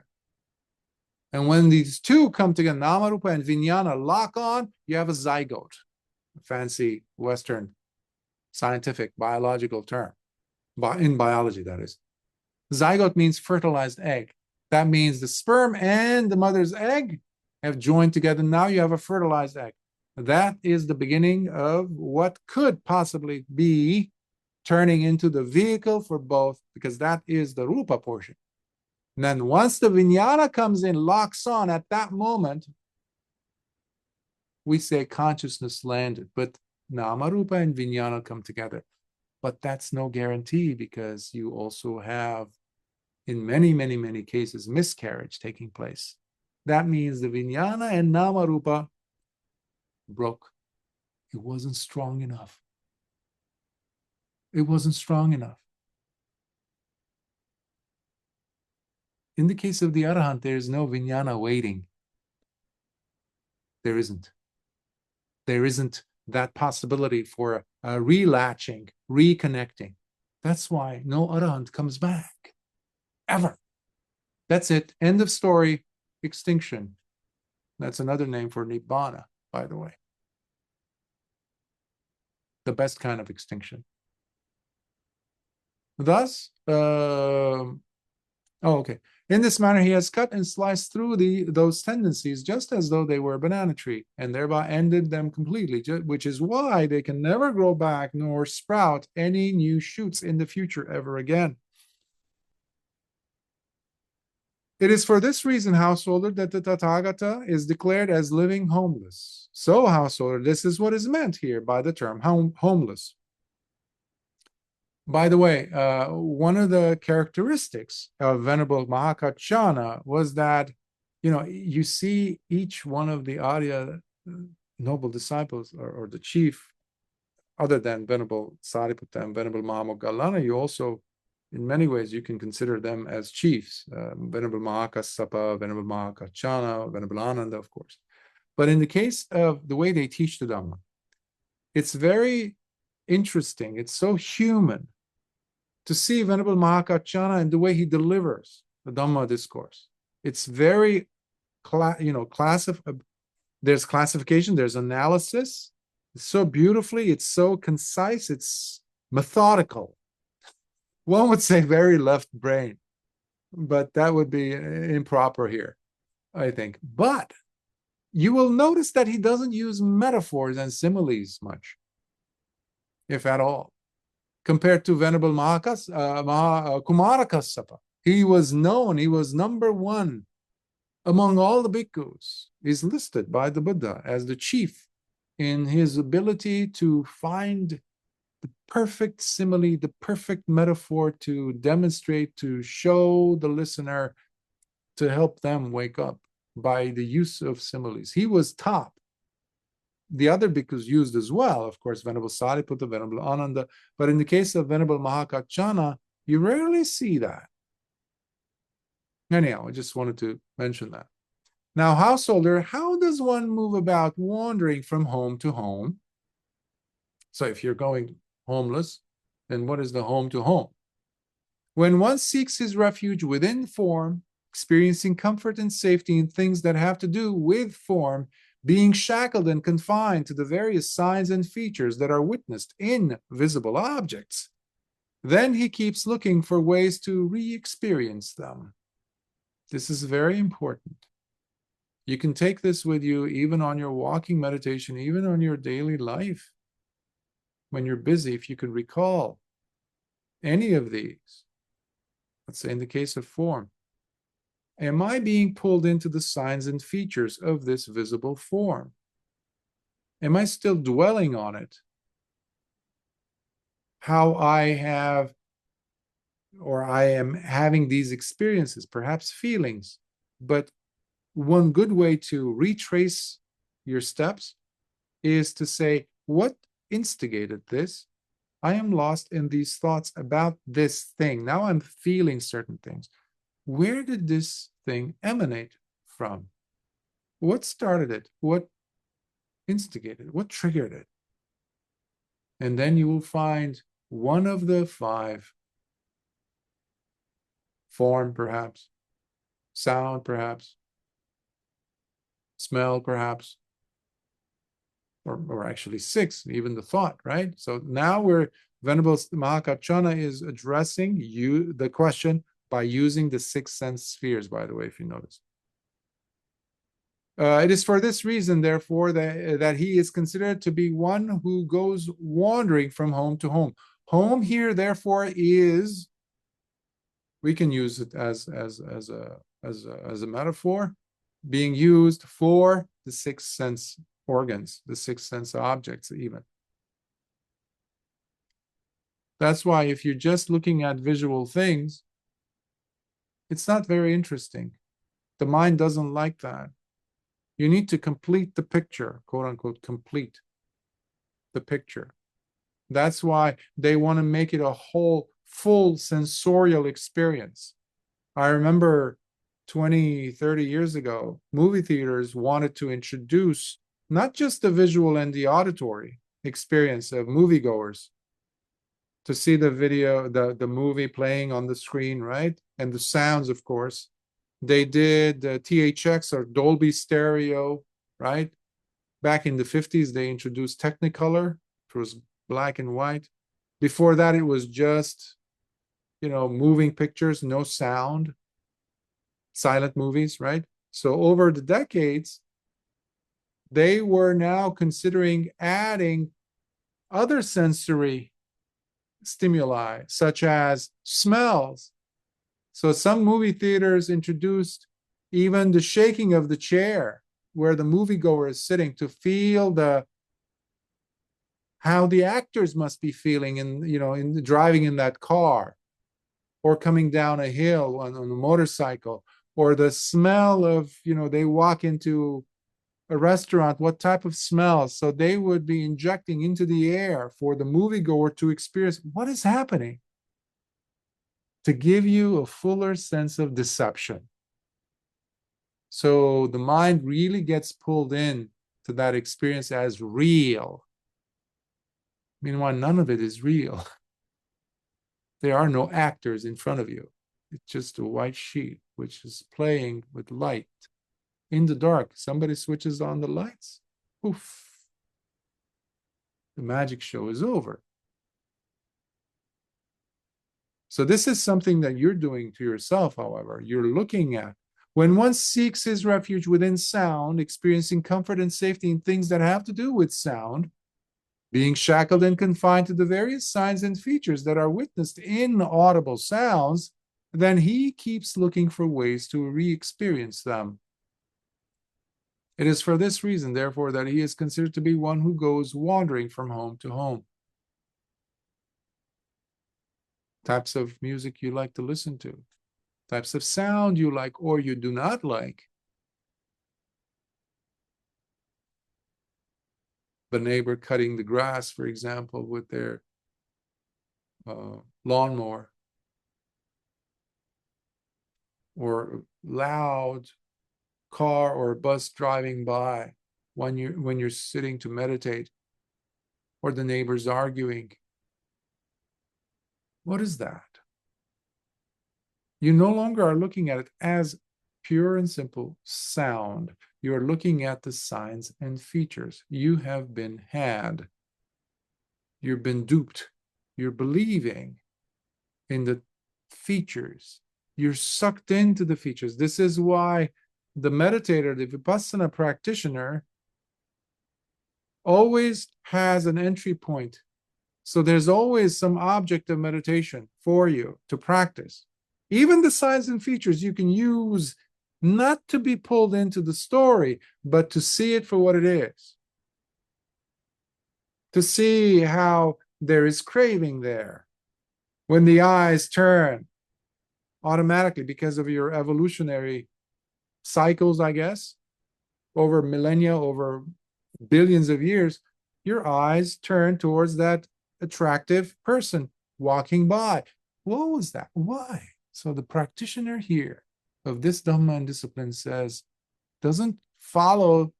Speaker 1: And when these two come together, nama rupa and vijnana lock on, you have a zygote, a fancy Western scientific biological term, in biology, that is. Zygote means fertilized egg. That means the sperm and the mother's egg have joined together. Now you have a fertilized egg. That is the beginning of what could possibly be turning into the vehicle for both, because that is the rupa portion. And then once the vijnana comes in, locks on, at that moment, we say consciousness landed. But nama rupa and vijnana come together. But that's no guarantee, because you also have, in many, many, many cases, miscarriage taking place. That means the vijnana and nama rupa broke. It wasn't strong enough. It wasn't strong enough. In the case of the Arahant, there is no vijnana waiting. There isn't. There isn't that possibility for a relatching, reconnecting. That's why no Arahant comes back. Ever. That's it. End of story. Extinction. That's another name for Nibbana, by the way. The best kind of extinction. Thus, in this manner, he has cut and sliced through those tendencies just as though they were a banana tree, and thereby ended them completely, which is why they can never grow back nor sprout any new shoots in the future ever again. It is for this reason, householder, that the Tathagata is declared as living homeless. So, householder, this is what is meant here by the term homeless. By the way, one of the characteristics of Venerable Mahākaccāna was that, you see each one of the Arya noble disciples, or the chief, other than Venerable Sariputta and Venerable Mahāmoggallana, you also, in many ways, you can consider them as chiefs. Venerable Mahākassapa, Venerable Mahākaccāna, Venerable Ananda, of course. But in the case of the way they teach the Dhamma, it's very interesting. It's so human to see Venerable Mahākaccāna and the way he delivers the Dhamma discourse. It's very, there's classification, there's analysis. It's so beautifully, it's so concise, it's methodical. One would say very left brain, but that would be improper here, I think. But you will notice that he doesn't use metaphors and similes much, if at all, compared to Venerable Kumarakassapa. He was known, he was number one among all the bhikkhus. He's listed by the Buddha as the chief in his ability to find the perfect simile, the perfect metaphor to demonstrate, to show the listener, to help them wake up by the use of similes. He was top. The other bhikkhus used as well, of course, Venerable Sariputta, Venerable Ananda, but in the case of Venerable Mahākaccāna, you rarely see that. Anyhow, I just wanted to mention that. Now, householder, how does one move about wandering from home to home? So if you're going homeless, then what is the home to home? When one seeks his refuge within form, experiencing comfort and safety in things that have to do with form, being shackled and confined to the various signs and features that are witnessed in visible objects, then he keeps looking for ways to re-experience them. This is very important. You can take this with you even on your walking meditation, even on your daily life. When you're busy, if you could recall any of these, let's say in the case of form, am I being pulled into the signs and features of this visible form? Am I still dwelling on it? How I have, or I am having these experiences, perhaps feelings, but one good way to retrace your steps is to say, what instigated this? I am lost in these thoughts about this thing. Now I'm feeling certain things. Where did this thing emanate from? What started it? What instigated it? What triggered it? And then you will find one of the five. Form, perhaps. Sound, perhaps. Smell, perhaps. Or actually six, even the thought, right? So now Venerable Mahākaccāna is addressing the question by using the six sense spheres, by the way, if you notice. It is for this reason, therefore, that he is considered to be one who goes wandering from home to home. Home here, therefore, is, we can use it as a metaphor, being used for the six sense organs, the six sense objects even. That's why if you're just looking at visual things, it's not very interesting. The mind doesn't like that. You need to complete the picture, quote unquote, complete the picture. That's why they want to make it a whole, full sensorial experience. I remember 20, 30 years ago, movie theaters wanted to introduce not just the visual and the auditory experience of moviegoers, to see the video, the movie playing on the screen, right? And the sounds, of course. They did THX or Dolby Stereo, right? Back in the 50s, they introduced Technicolor. It was black and white. Before that, it was just, moving pictures, no sound, silent movies, right? So over the decades, they were now considering adding other sensory stimuli, such as smells. So some movie theaters introduced even the shaking of the chair where the moviegoer is sitting to feel how the actors must be feeling in driving in that car, or coming down a hill on a motorcycle, or the smell of, they walk into a restaurant, what type of smells. So they would be injecting into the air for the moviegoer to experience what is happening, to give you a fuller sense of deception. So the mind really gets pulled in to that experience as real. Meanwhile, none of it is real. There are no actors in front of you. It's just a white sheet which is playing with light. In the dark, somebody switches on the lights. Poof. The magic show is over. So this is something that you're doing to yourself, however. You're looking at. When one seeks his refuge within sound, experiencing comfort and safety in things that have to do with sound, being shackled and confined to the various signs and features that are witnessed in audible sounds, then he keeps looking for ways to re-experience them. It is for this reason, therefore, that he is considered to be one who goes wandering from home to home. Types of music you like to listen to, types of sound you like or you do not like. The neighbor cutting the grass, for example, with their lawnmower, or loud car or bus driving by when you're sitting to meditate, or the neighbors arguing. What is that? You no longer are looking at it as pure and simple sound. You are looking at the signs and features. You have been had. You've been duped. You're believing in the features. You're sucked into the features. This is why the meditator, the Vipassana practitioner, always has an entry point. So there's always some object of meditation for you to practice. Even the signs and features you can use not to be pulled into the story, but to see it for what it is. To see how there is craving there. When the eyes turn automatically because of your evolutionary cycles, I guess, over millennia, over billions of years, your eyes turn towards that attractive person walking by. What was that? Why? So the practitioner here of this Dhamma and discipline doesn't follow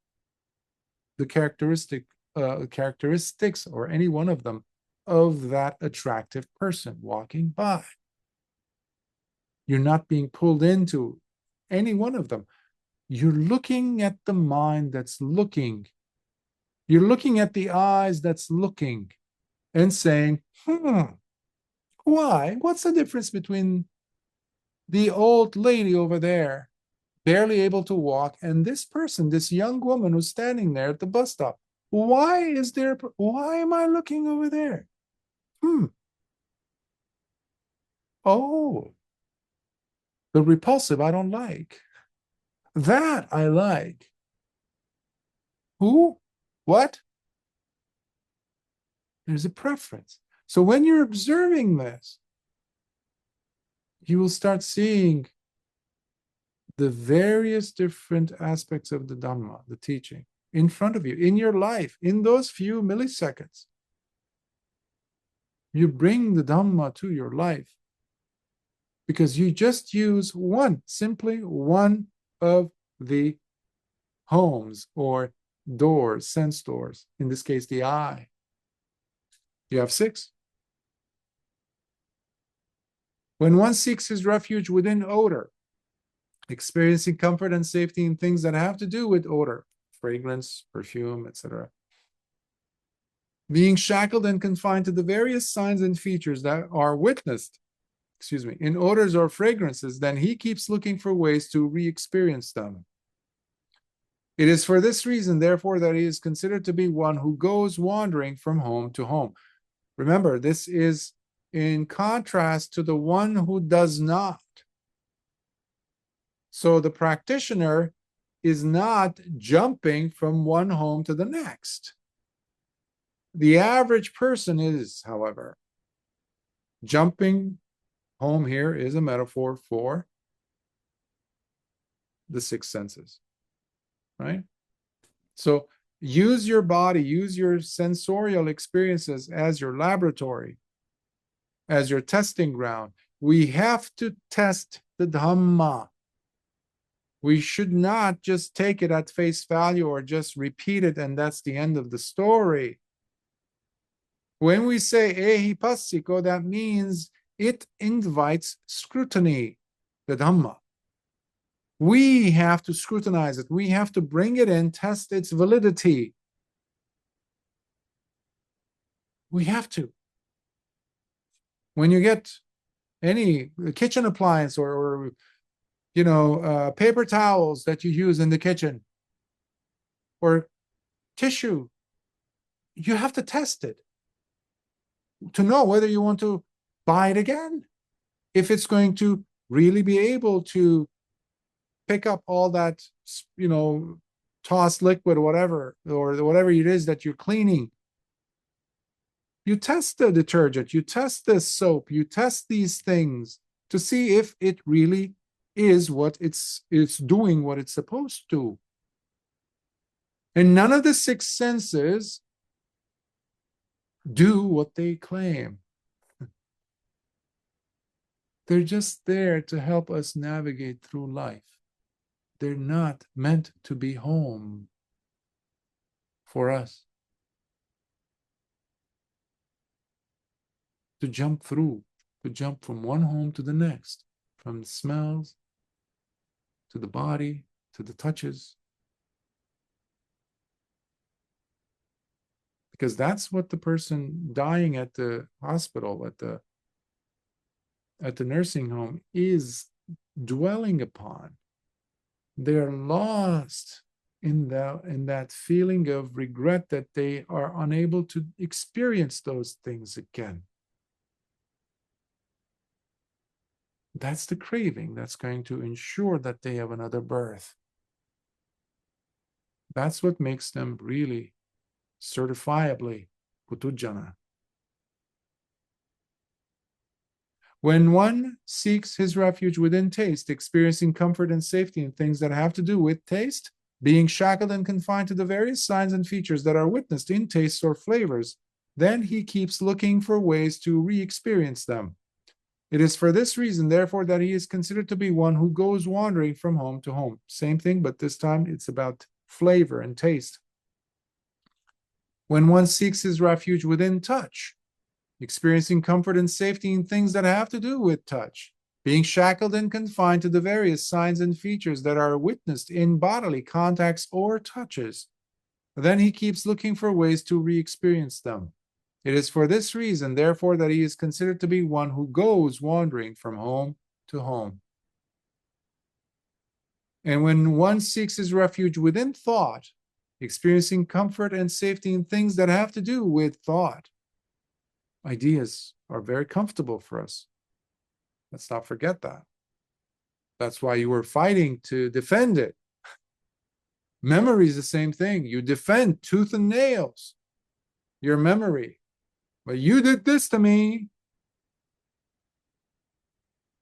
Speaker 1: the characteristics or any one of them of that attractive person walking by. You're not being pulled into any one of them. You're looking at the mind that's looking. You're looking at the eyes that's looking and saying, why? What's the difference between the old lady over there, barely able to walk, and this person, this young woman who's standing there at the bus stop? Why am I looking over there? Oh, the repulsive I don't like. That I like. Who? What? There's a preference. So when you're observing this, you will start seeing the various different aspects of the Dhamma, the teaching, in front of you, in your life, in those few milliseconds. You bring the Dhamma to your life because you just use simply one of the homes or doors, sense doors, in this case, the eye. You have 6. When one seeks his refuge within odor, experiencing comfort and safety in things that have to do with odor, fragrance, perfume, etc., being shackled and confined to the various signs and features that are witnessed, in odors or fragrances, then he keeps looking for ways to re-experience them. It is for this reason, therefore, that he is considered to be one who goes wandering from home to home. Remember, this is in contrast to the one who does not. So the practitioner is not jumping from one home to the next. The average person is, however, jumping. Home here is a metaphor for the 6 senses, right? So use your body, use your sensorial experiences as your laboratory, as your testing ground. We have to test the Dhamma. We should not just take it at face value or just repeat it and that's the end of the story. When we say ehipassiko, that means it invites scrutiny, the Dhamma. We have to scrutinize it. We have to bring it in, test its validity. We have to. When you get any kitchen appliance or paper towels that you use in the kitchen or tissue, you have to test it to know whether you want to buy it again, if it's going to really be able to pick up all that, tossed liquid or whatever it is that you're cleaning. You test the detergent, you test the soap, you test these things to see if it really is what it's doing what it's supposed to. And none of the 6 senses do what they claim. They're just there to help us navigate through life. They're not meant to be home for us. To jump through, to jump from one home to the next, from the smells to the body to the touches. Because that's what the person dying at the hospital, at the nursing home is dwelling upon. They're lost in that feeling of regret that they are unable to experience those things again. That's the craving that's going to ensure that they have another birth. That's what makes them really certifiably puthujjana. When one seeks his refuge within taste, experiencing comfort and safety in things that have to do with taste, being shackled and confined to the various signs and features that are witnessed in tastes or flavors, then he keeps looking for ways to re-experience them. It is for this reason, therefore, that he is considered to be one who goes wandering from home to home. Same thing, but this time it's about flavor and taste. When one seeks his refuge within touch, experiencing comfort and safety in things that have to do with touch, being shackled and confined to the various signs and features that are witnessed in bodily contacts or touches. Then he keeps looking for ways to re-experience them. It is for this reason, therefore, that he is considered to be one who goes wandering from home to home. And when one seeks his refuge within thought, experiencing comfort and safety in things that have to do with thought, ideas are very comfortable for us. Let's not forget that. That's why you were fighting to defend it. Memory is the same thing. You defend tooth and nails your memory. But you did this to me.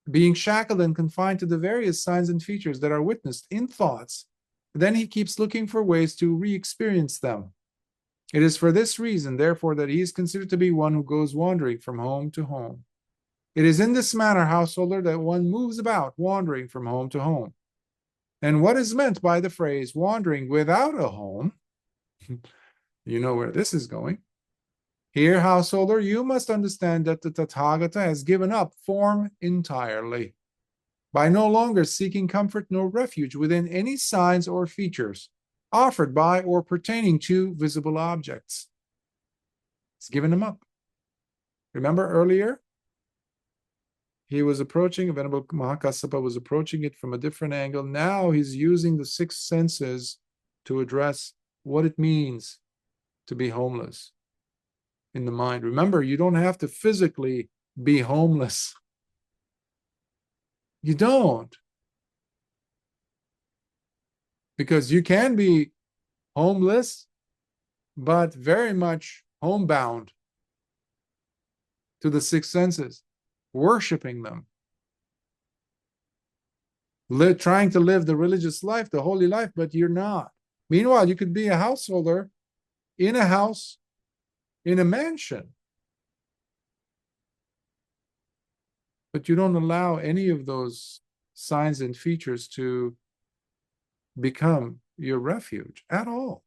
Speaker 1: Being shackled and confined to the various signs and features that are witnessed in thoughts, then he keeps looking for ways to re-experience them. It is for this reason, therefore, that he is considered to be one who goes wandering from home to home. It is in this manner, householder, that one moves about, wandering from home to home. And what is meant by the phrase wandering without a home, you know where this is going. Here, householder, you must understand that the Tathagata has given up form entirely, by no longer seeking comfort nor refuge within any signs or features offered by or pertaining to visible objects. He's given them up. Remember earlier? He was approaching, Venerable Mahākaccāna was approaching it from a different angle. Now he's using the six senses to address what it means to be homeless in the mind. Remember, you don't have to physically be homeless. You don't. Because you can be homeless, but very much homebound to the six senses, worshiping them, trying to live the religious life, the holy life, but you're not. Meanwhile, you could be a householder in a house, in a mansion, but you don't allow any of those signs and features to become your refuge at all.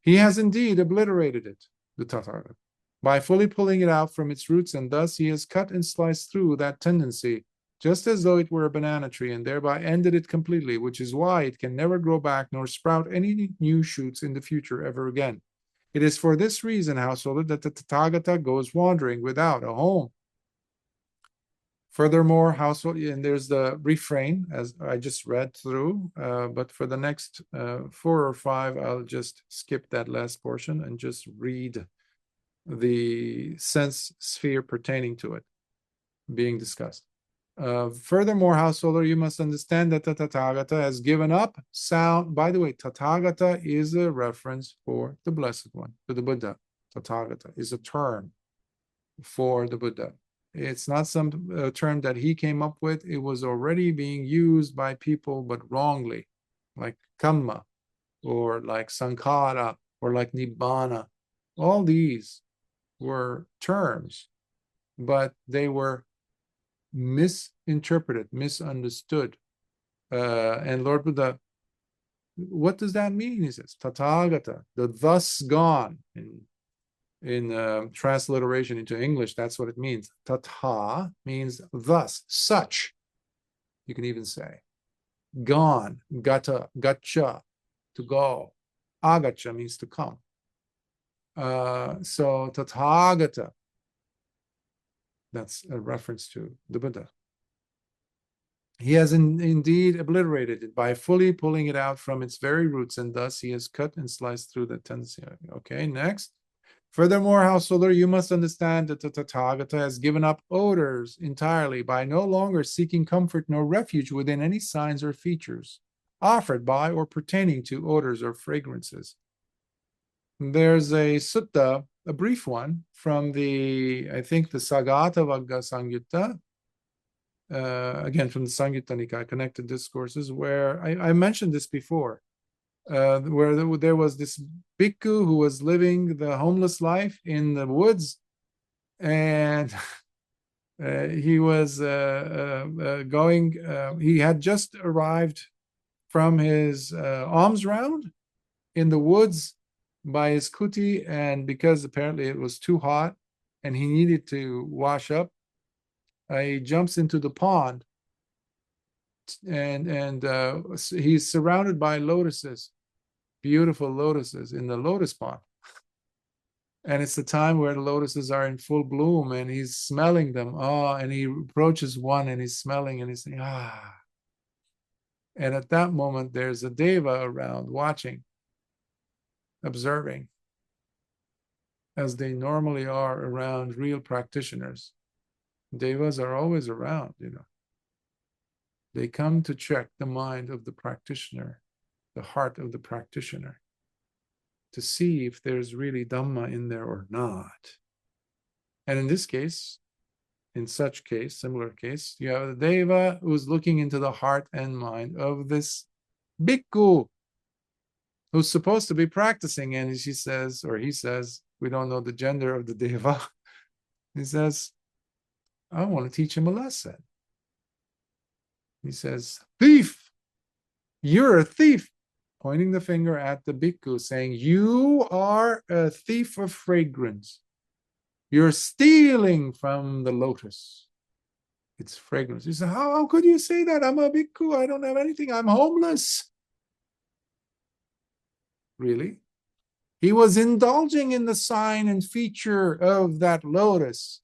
Speaker 1: He has indeed obliterated it, the Tathagata, by fully pulling it out from its roots, and thus he has cut and sliced through that tendency, just as though it were a banana tree, and thereby ended it completely, which is why it can never grow back nor sprout any new shoots in the future ever again. It is for this reason, householder, that the Tathagata goes wandering without a home. Furthermore, household, and there's the refrain, as I just read through, but for the next 4 or 5, I'll just skip that last portion and just read the sense sphere pertaining to it being discussed. Furthermore, householder, you must understand that the Tathagata has given up sound. By the way, Tathagata is a reference for the Blessed One, to the Buddha. Tathagata is a term for the Buddha. It's not some term that he came up with. It was already being used by people, but wrongly, like Kamma, or like Sankhara, or like Nibbana. All these were terms, but they were misinterpreted, misunderstood. And Lord Buddha, what does that mean? He says, Tathagata, the thus gone. In transliteration into English, that's what it means. Tatha means thus, such. You can even say gone, gata, gacha, to go. Agacha means to come. So Tathagata, that's a reference to the Buddha. He has indeed obliterated it by fully pulling it out from its very roots, and thus he has cut and sliced through the tendency. Okay, next. Furthermore, householder, you must understand that the Tathagata has given up odors entirely, by no longer seeking comfort nor refuge within any signs or features offered by or pertaining to odors or fragrances. There's a sutta, a brief one, from the, I think, the Sagatavagga Samyutta, again from the Samyutta Nikaya, Connected Discourses, where I mentioned this before. Where there was this bhikkhu who was living the homeless life in the woods, and he was he had just arrived from his alms round in the woods, by his kuti, and because apparently it was too hot and he needed to wash up, he jumps into the pond, and he's surrounded by lotuses, beautiful lotuses in the lotus pond. And it's the time where the lotuses are in full bloom, and he's smelling them. Oh, and he approaches one and he's smelling and he's saying, ah. And at that moment, there's a deva around watching, observing, as they normally are around real practitioners. Devas are always around, They come to check the mind of the practitioner, the heart of the practitioner, to see if there's really Dhamma in there or not. And in this case, in such case, similar case, you have the Deva who's looking into the heart and mind of this Bhikkhu who's supposed to be practicing. And she says, or he says, we don't know the gender of the Deva. He says, I want to teach him a lesson. He says, thief, you're a thief. Pointing the finger at the Bhikkhu, saying, you are a thief of fragrance. You're stealing from the lotus. It's fragrance. He said, how could you say that? I'm a Bhikkhu. I don't have anything. I'm homeless. Really? He was indulging in the sign and feature of that lotus.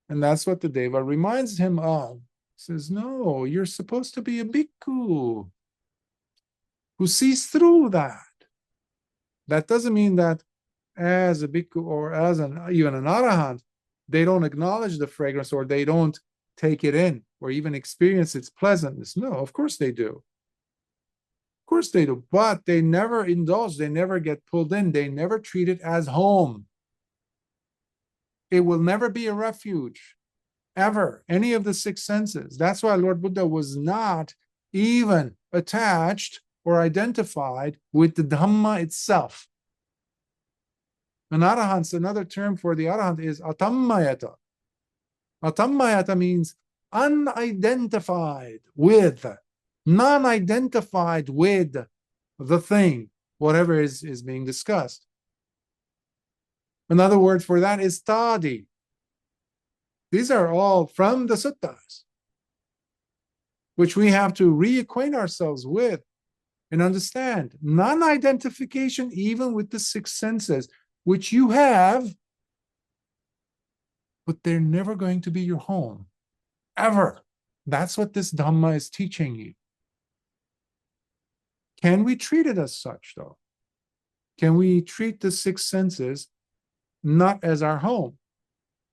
Speaker 1: And that's what the Deva reminds him of. He says, no, you're supposed to be a Bhikkhu who sees through that. That doesn't mean that as a Bhikkhu or as even an Arahant, they don't acknowledge the fragrance or they don't take it in or even experience its pleasantness. No, of course they do. Of course they do. But they never indulge. They never get pulled in. They never treat it as home. It will never be a refuge, ever. Any of the six senses. That's why Lord Buddha was not even attached or identified with the Dhamma itself. An Arahant, another term for the Arahant is atammayata. Atammayata means unidentified with, non-identified with the thing, whatever is being discussed. Another word for that is tadi. These are all from the suttas, which we have to reacquaint ourselves with and understand. Non-identification even with the six senses, which you have, but they're never going to be your home, ever. That's what this Dhamma is teaching you. Can we treat it as such, though? Can we treat the six senses not as our home?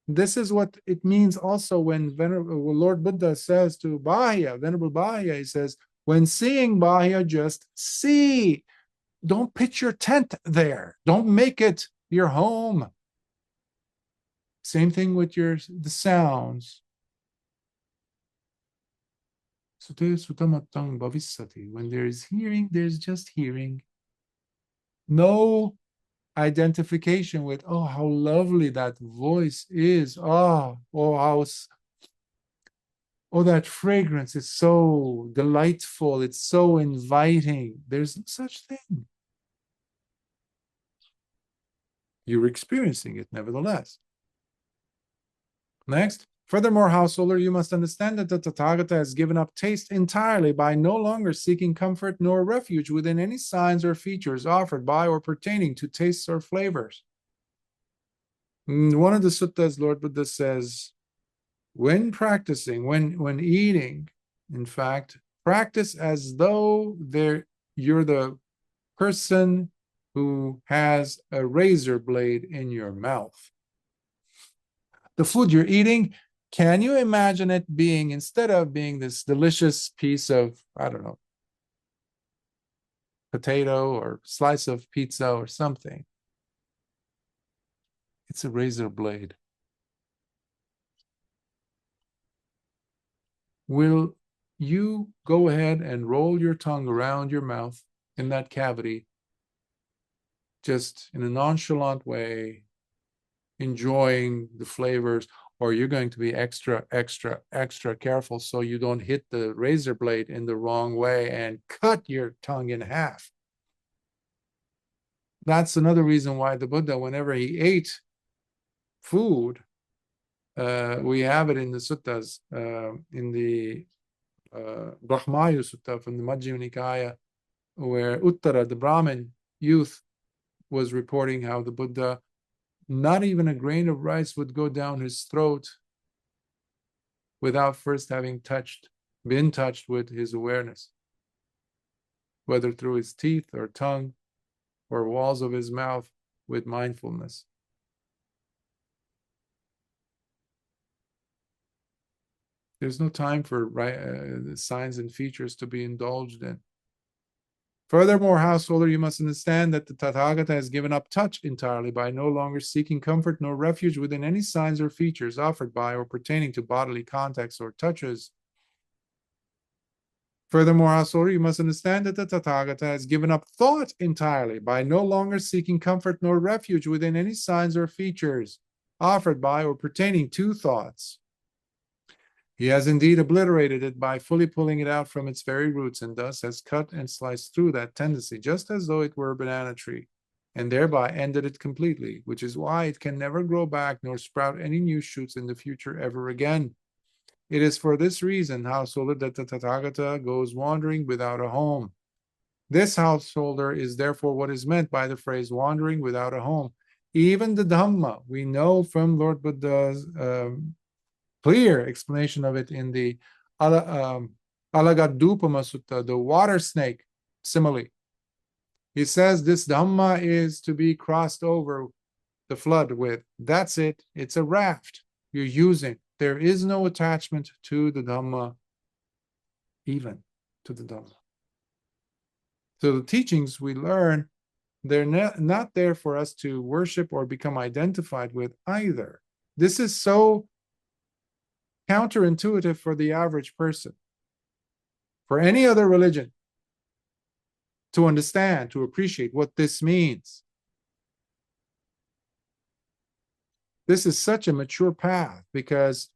Speaker 1: This is what it means also when Lord Buddha says to Bahya, Venerable Bahya, he says, when seeing Bahya, just see. Don't pitch your tent there. Don't make it your home. Same thing with the sounds. When there is hearing, there's just hearing. No identification with, oh, how lovely that voice is. Oh, that fragrance is so delightful. It's so inviting. There's no such thing. You're experiencing it nevertheless. Next. Furthermore, householder, you must understand that the Tathagata has given up taste entirely by no longer seeking comfort nor refuge within any signs or features offered by or pertaining to tastes or flavors. In one of the suttas, Lord Buddha says, when practicing, when eating, in fact, practice as though you're the person who has a razor blade in your mouth. The food you're eating, can you imagine it being, instead of being this delicious piece of, I don't know, potato or slice of pizza or something, it's a razor blade. Will you go ahead and roll your tongue around your mouth in that cavity, just in a nonchalant way, enjoying the flavors, or you're going to be extra careful so you don't hit the razor blade in the wrong way and cut your tongue in half? That's another reason why the Buddha, whenever he ate food, we have it in the suttas, in the Brahmaya Sutta from the Majjhima Nikaya, where Uttara, the Brahmin youth, was reporting how the Buddha, not even a grain of rice would go down his throat without first having been touched with his awareness, whether through his teeth or tongue or walls of his mouth, with mindfulness. There's no time for signs and features to be indulged in. Furthermore, householder, you must understand that the Tathagata has given up touch entirely by no longer seeking comfort nor refuge within any signs or features offered by or pertaining to bodily contacts or touches. Furthermore, householder, you must understand that the Tathagata has given up thought entirely by no longer seeking comfort nor refuge within any signs or features offered by or pertaining to thoughts. He has indeed obliterated it by fully pulling it out from its very roots, and thus has cut and sliced through that tendency, just as though it were a banana tree, and thereby ended it completely, which is why it can never grow back nor sprout any new shoots in the future ever again. It is for this reason, householder, that the Tathagata goes wandering without a home. This, householder, is therefore what is meant by the phrase wandering without a home. Even the Dhamma, we know from Lord Buddha's clear explanation of it in the Alagadupama Sutta, the water snake simile. He says this Dhamma is to be crossed over the flood with. That's it. It's a raft you're using. There is no attachment to the Dhamma, even to the Dhamma. So the teachings we learn, they're not there for us to worship or become identified with either. This is so counterintuitive for the average person. For any other religion to understand, to appreciate what this means. This is such a mature path because,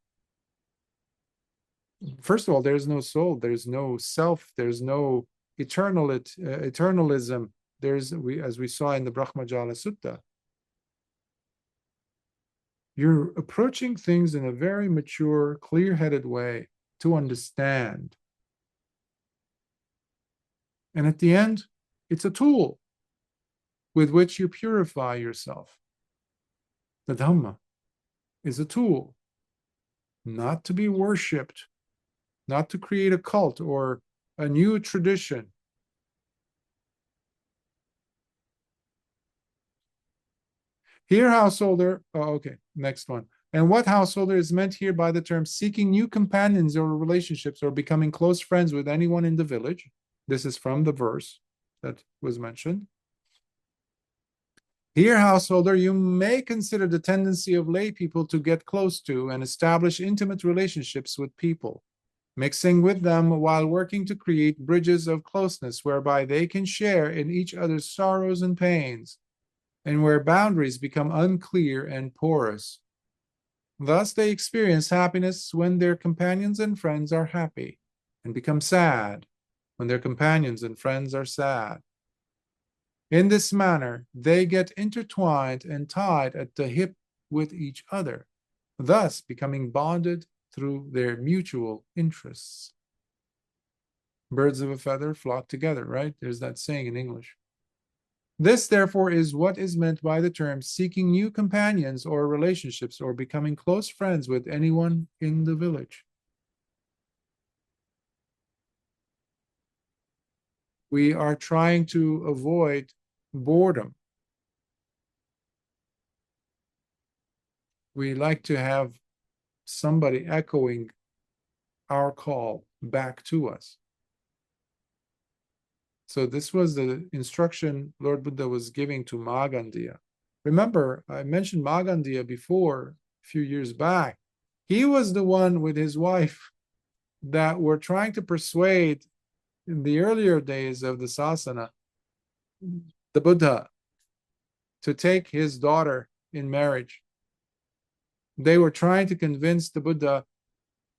Speaker 1: first of all, there's no soul, there's no self, there's no eternalism. As we saw in the Brahmajala Sutta, you're approaching things in a very mature, clear-headed way to understand. And at the end, it's a tool with which you purify yourself. The Dhamma is a tool, not to be worshipped, not to create a cult or a new tradition. Here, householder, next one. And what householder is meant here by the term seeking new companions or relationships or becoming close friends with anyone in the village? This is from the verse that was mentioned. Here, householder, you may consider the tendency of lay people to get close to and establish intimate relationships with people, mixing with them while working to create bridges of closeness whereby they can share in each other's sorrows and pains, and where boundaries become unclear and porous. Thus, they experience happiness when their companions and friends are happy, and become sad when their companions and friends are sad. In this manner, they get intertwined and tied at the hip with each other, thus becoming bonded through their mutual interests. Birds of a feather flock together, right? There's that saying in English. This, therefore, is what is meant by the term seeking new companions or relationships or becoming close friends with anyone in the village. We are trying to avoid boredom. We like to have somebody echoing our call back to us. So this was the instruction Lord Buddha was giving to Mahākaccāna. Remember, I mentioned Mahākaccāna before, a few years back. He was the one with his wife that were trying to persuade, in the earlier days of the Sasana, the Buddha to take his daughter in marriage. They were trying to convince the Buddha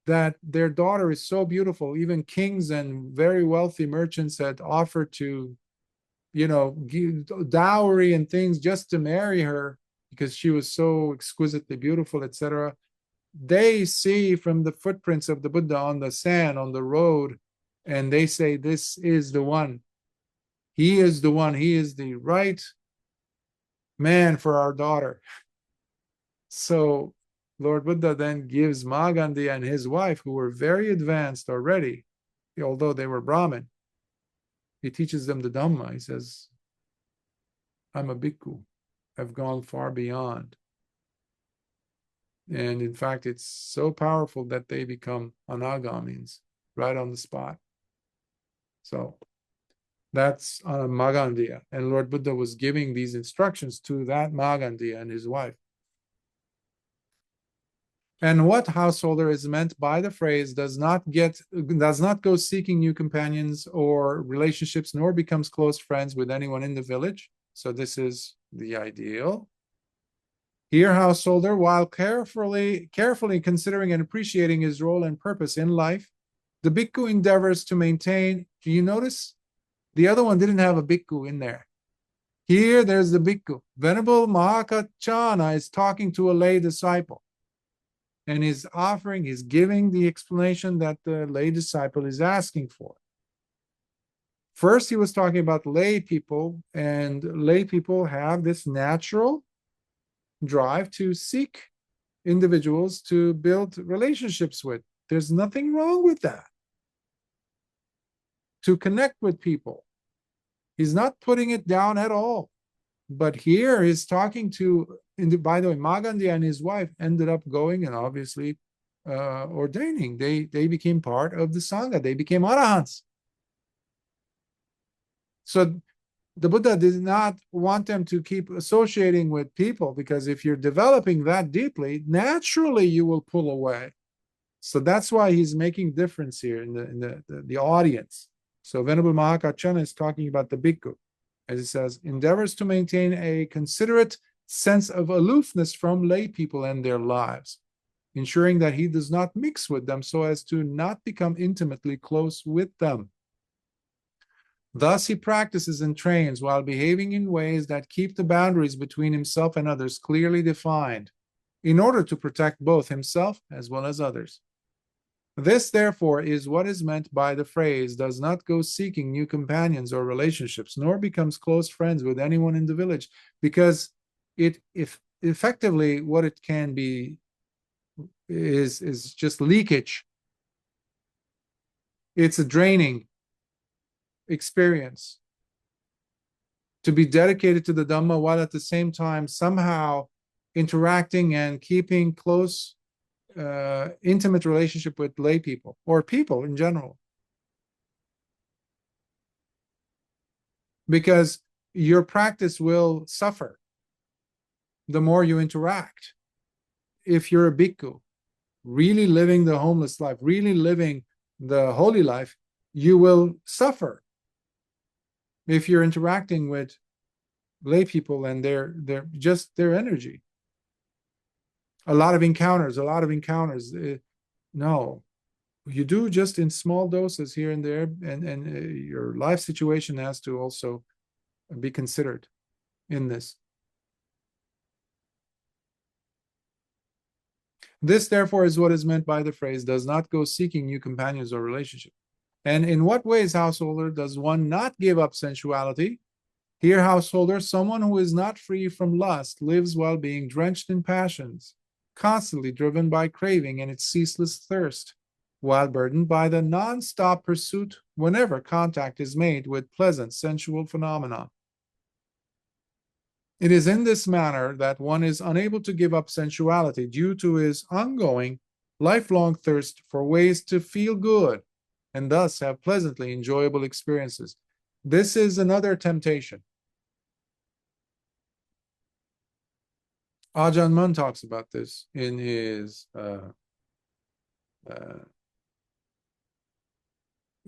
Speaker 1: that their daughter is so beautiful. Even kings and very wealthy merchants had offered to give dowry and things just to marry her because she was so exquisitely beautiful, etc. They see from the footprints of the Buddha on the sand, on the road, and they say, this is the one. He is the one. He is the right man for our daughter. So Lord Buddha then gives Mahākaccāna and his wife, who were very advanced already, although they were Brahmin, he teaches them the Dhamma. He says, I'm a bhikkhu. I've gone far beyond. And in fact, it's so powerful that they become anagamis right on the spot. So that's Mahākaccāna. And Lord Buddha was giving these instructions to that Mahākaccāna and his wife. And what householder is meant by the phrase does not go seeking new companions or relationships, nor becomes close friends with anyone in the village. So this is the ideal. Here, householder, while carefully considering and appreciating his role and purpose in life, the bhikkhu endeavors to maintain. Do you notice? The other one didn't have a bhikkhu in there. Here, there's the bhikkhu. Venerable Mahākaccāna is talking to a lay disciple. And he's giving the explanation that the lay disciple is asking for. First, he was talking about lay people, and lay people have this natural drive to seek individuals to build relationships with. There's nothing wrong with that. To connect with people. He's not putting it down at all. But here he's talking to, by the way, Mahākaccāna and his wife ended up going and obviously ordaining. They became part of the Sangha. They became arahants. So the Buddha did not want them to keep associating with people, because if you're developing that deeply, naturally you will pull away. So that's why he's making difference here in the audience. So Venerable Mahākaccāna is talking about the bhikkhu. As it says, endeavors to maintain a considerate sense of aloofness from lay people and their lives, ensuring that he does not mix with them so as to not become intimately close with them. Thus he practices and trains while behaving in ways that keep the boundaries between himself and others clearly defined, in order to protect both himself as well as others. This, therefore, is what is meant by the phrase, does not go seeking new companions or relationships, nor becomes close friends with anyone in the village, because if effectively what it can be is just leakage. It's a draining experience to be dedicated to the Dhamma while at the same time somehow interacting and keeping close intimate relationship with lay people or people in general, because your practice will suffer the more you interact. If you're a bhikkhu really living the homeless life, really living the holy life, you will suffer if you're interacting with lay people and their energy. A lot of encounters. No, you do just in small doses here and there, and your life situation has to also be considered in this. This, therefore, is what is meant by the phrase, does not go seeking new companions or relationship. And in what ways, householder, does one not give up sensuality? Here, householder, someone who is not free from lust lives while being drenched in passions, constantly driven by craving and its ceaseless thirst, while burdened by the non-stop pursuit whenever contact is made with pleasant sensual phenomena. It is in this manner that one is unable to give up sensuality due to his ongoing, lifelong thirst for ways to feel good and thus have pleasantly enjoyable experiences. This is another temptation. Ajahn Mun talks about this in his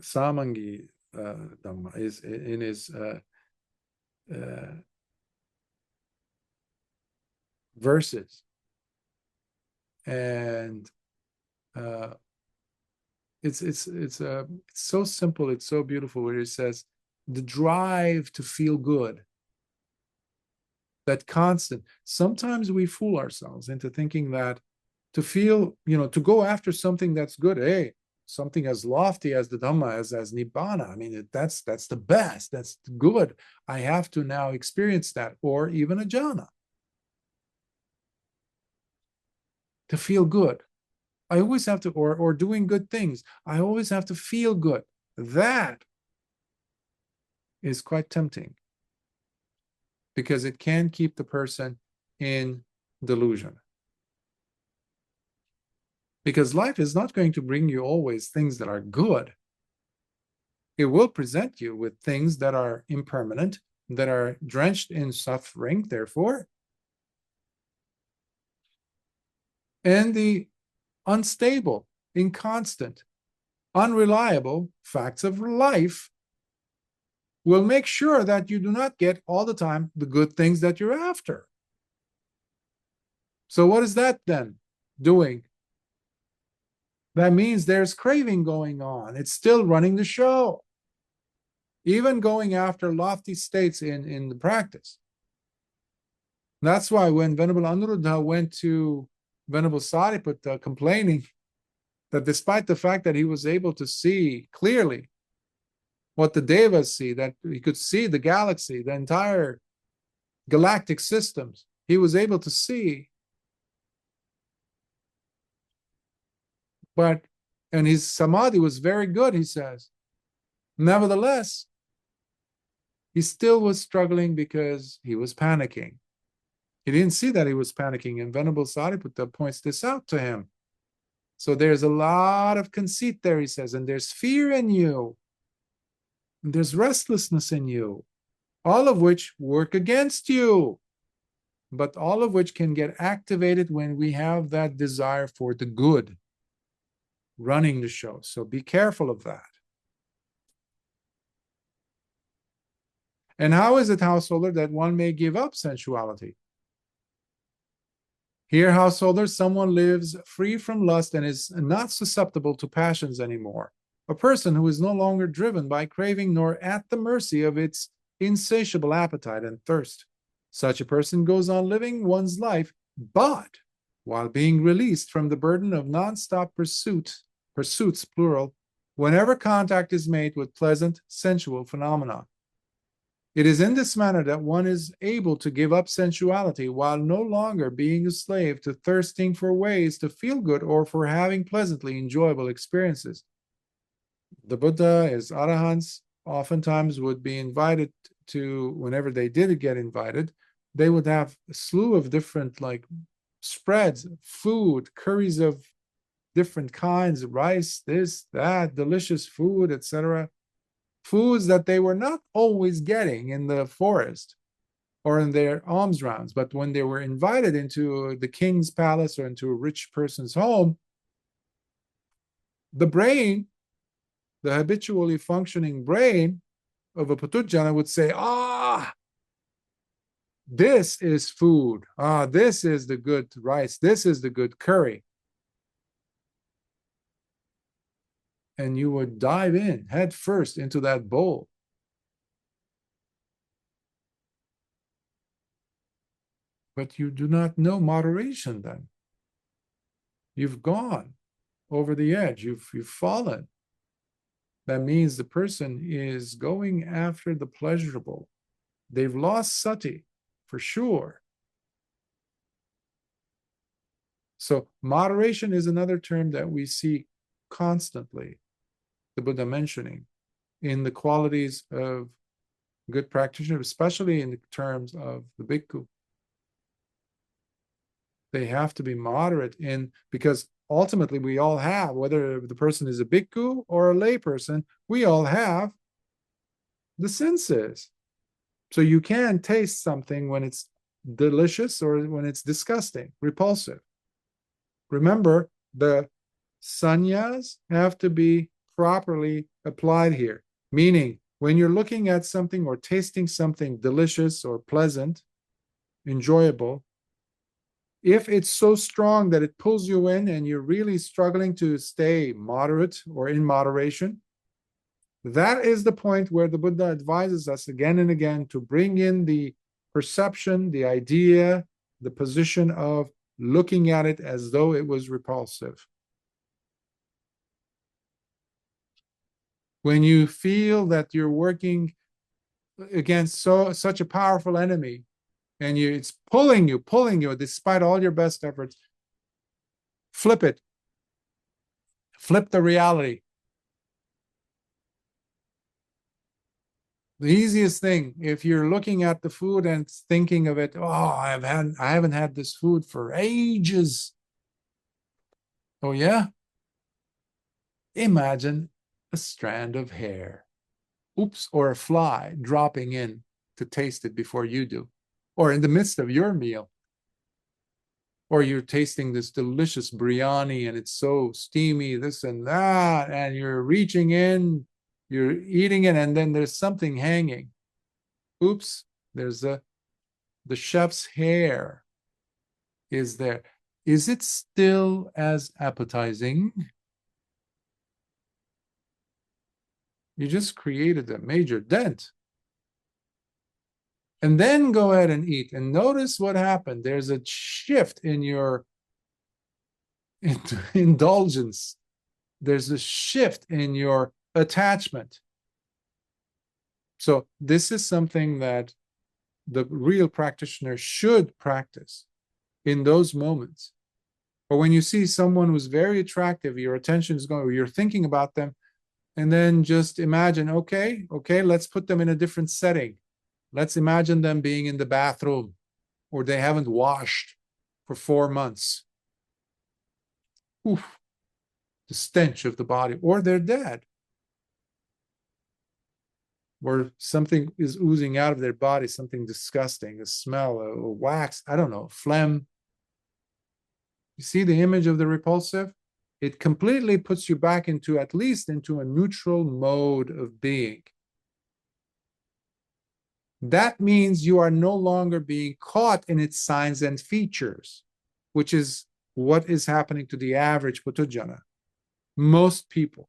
Speaker 1: Samangi Dhamma, is in his verses, and it's so simple, it's so beautiful, where he says the drive to feel good, that constant. Sometimes we fool ourselves into thinking that to feel, to go after something that's good, hey, something as lofty as the Dhamma, as Nibbana. I mean, that's the best, that's good. I have to now experience that, or even a jhana. To feel good. I always have to, or doing good things. I always have to feel good. That is quite tempting because it can keep the person in delusion. Because life is not going to bring you always things that are good. It will present you with things that are impermanent, that are drenched in suffering, therefore. And the unstable, inconstant, unreliable facts of life will make sure that you do not get all the time the good things that you're after. So what is that then doing? That means there's craving going on. It's still running the show. Even going after lofty states in the practice. That's why when Venerable Anuruddha went to Venerable Sariputta complaining that despite the fact that he was able to see clearly what the devas see, that he could see the galaxy, the entire galactic systems, he was able to see. And his samadhi was very good, he says. Nevertheless, he still was struggling because he was panicking. He didn't see that he was panicking, and Venerable Sariputta points this out to him. So there's a lot of conceit there, he says, and there's fear in you, and there's restlessness in you, all of which work against you, but all of which can get activated when we have that desire for the good running the show. So be careful of that. And how is it, householder, that one may give up sensuality? Here, householder, someone lives free from lust and is not susceptible to passions anymore. A person who is no longer driven by craving nor at the mercy of its insatiable appetite and thirst. Such a person goes on living one's life, but while being released from the burden of non-stop pursuits, plural, whenever contact is made with pleasant sensual phenomena. It is in this manner that one is able to give up sensuality while no longer being a slave to thirsting for ways to feel good or for having pleasantly enjoyable experiences. The Buddha, his arahants, oftentimes would be invited to, whenever they did get invited, they would have a slew of different spreads, food, curries of different kinds, rice, this, that, delicious food, etc. Foods that they were not always getting in the forest or in their alms rounds, but when they were invited into the king's palace or into a rich person's home, the brain, the habitually functioning brain of a puthujjana would say, this is food. This is the good rice. This is the good curry. And you would dive in head first into that bowl. But you do not know moderation then. You've gone over the edge. You've fallen. That means the person is going after the pleasurable. They've lost sati, for sure. So moderation is another term that we see constantly, the Buddha mentioning in the qualities of good practitioners, especially in the terms of the Bhikkhu. They have to be moderate because ultimately we all have, whether the person is a Bhikkhu or a layperson, we all have the senses. So you can taste something when it's delicious or when it's disgusting, repulsive. Remember, the sannyas have to be properly applied here, meaning when you're looking at something or tasting something delicious or pleasant, enjoyable, if it's so strong that it pulls you in and you're really struggling to stay moderate or in moderation, That is the point where the Buddha advises us again and again to bring in the perception, the idea, the position of looking at it as though it was repulsive. When you feel that you're working against such a powerful enemy, and it's pulling you, despite all your best efforts, flip it. Flip the reality. The easiest thing, if you're looking at the food and thinking of it, oh, I haven't had this food for ages. Oh yeah? Imagine a strand of hair. Oops, or a fly dropping in to taste it before you do, or in the midst of your meal. Or you're tasting this delicious biryani and it's so steamy, this and that, and you're reaching in, you're eating it, and then there's something hanging. Oops, there's the chef's hair is there. Is it still as appetizing? You just created a major dent. And then go ahead and eat. And notice what happened. There's a shift in your indulgence. There's a shift in your attachment. So this is something that the real practitioner should practice in those moments. Or when you see someone who's very attractive, your attention is going, you're thinking about them, and then just imagine, okay, let's put them in a different setting. Let's imagine them being in the bathroom, or they haven't washed for 4 months. Oof, the stench of the body, or they're dead, or something is oozing out of their body, something disgusting, a smell, a wax, I don't know, phlegm. You see the image of the repulsive? It completely puts you back into, at least into a neutral mode of being. That means you are no longer being caught in its signs and features, which is what is happening to the average puthujjana. Most people,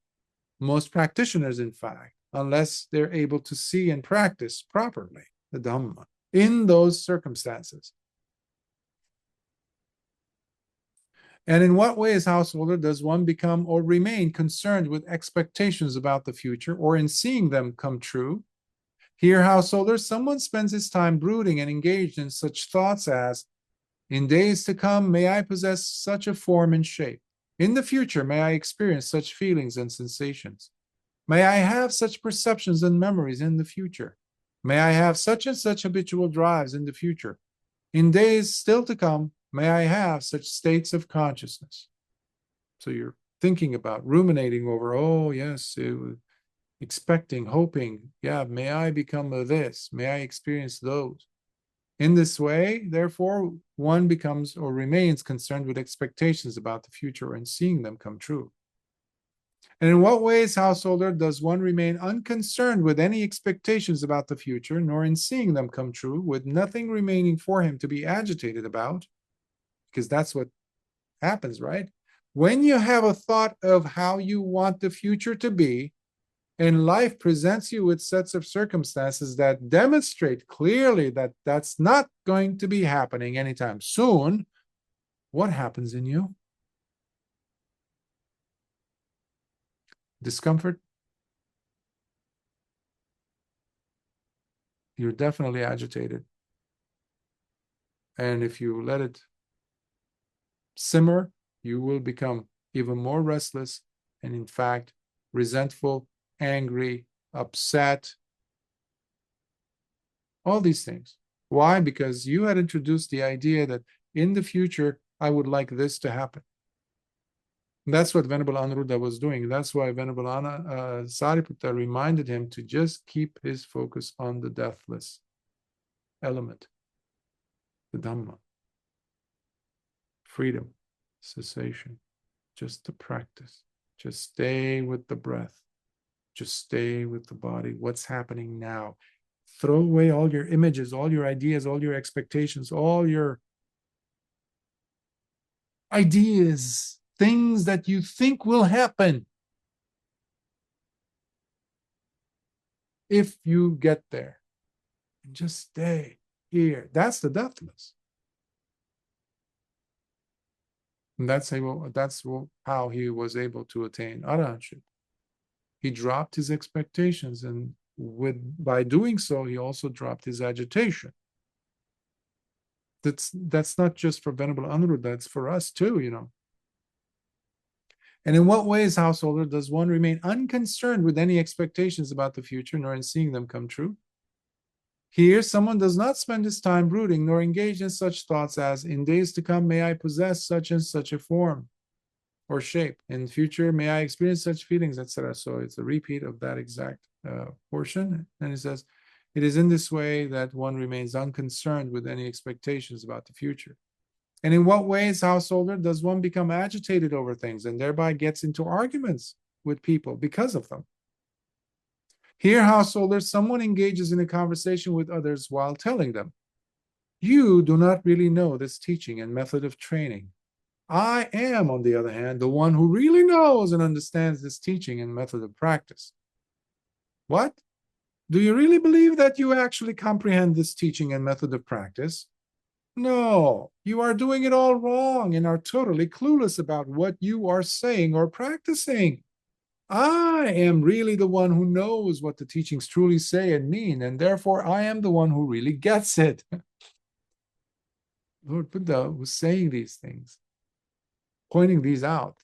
Speaker 1: most practitioners, in fact, unless they're able to see and practice properly the Dhamma in those circumstances. And in what ways, householder, does one become or remain concerned with expectations about the future, or in seeing them come true? Here, householder, someone spends his time brooding and engaged in such thoughts as, in days to come, may I possess such a form and shape. In the future, may I experience such feelings and sensations. May I have such perceptions and memories in the future. May I have such and such habitual drives in the future. In days still to come, may I have such states of consciousness. So you're thinking about, ruminating over, oh yes, expecting, hoping, yeah, may I become this, may I experience those. In this way, therefore, one becomes or remains concerned with expectations about the future and seeing them come true. And in what ways, householder, does one remain unconcerned with any expectations about the future, nor in seeing them come true, with nothing remaining for him to be agitated about? Because that's what happens, right? When you have a thought of how you want the future to be, and life presents you with sets of circumstances that demonstrate clearly that that's not going to be happening anytime soon, what happens in you? Discomfort? You're definitely agitated. And if you let it simmer, you will become even more restless and, in fact, resentful, angry, upset, all these things. Why? Because you had introduced the idea that in the future, I would like this to happen. And that's what Venerable Anuruddha was doing. That's why Venerable Sariputta reminded him to just keep his focus on the deathless element, the Dhamma, freedom, cessation, just to practice. Just stay with the breath. Just stay with the body. What's happening now? Throw away all your images, all your ideas, all your expectations, all your ideas, things that you think will happen. if you get there. And just stay here. That's the deathless. And that's how he was able to attain arahantship. He dropped his expectations, and by doing so, he also dropped his agitation. That's not just for Venerable Aniruddha, that's for us too, And in what ways, householder, does one remain unconcerned with any expectations about the future, nor in seeing them come true? Here, someone does not spend his time brooding, nor engage in such thoughts as, in days to come, may I possess such and such a form or shape. In future, may I experience such feelings, etc. So it's a repeat of that exact portion. And it says, it is in this way that one remains unconcerned with any expectations about the future. And in what ways, householder, does one become agitated over things and thereby gets into arguments with people because of them? Here, householders, someone engages in a conversation with others while telling them, you do not really know this teaching and method of training. I am, on the other hand, the one who really knows and understands this teaching and method of practice. What? Do you really believe that you actually comprehend this teaching and method of practice? No, you are doing it all wrong and are totally clueless about what you are saying or practicing. I am really the one who knows what the teachings truly say and mean, and therefore I am the one who really gets it. Lord Buddha was saying these things, pointing these out,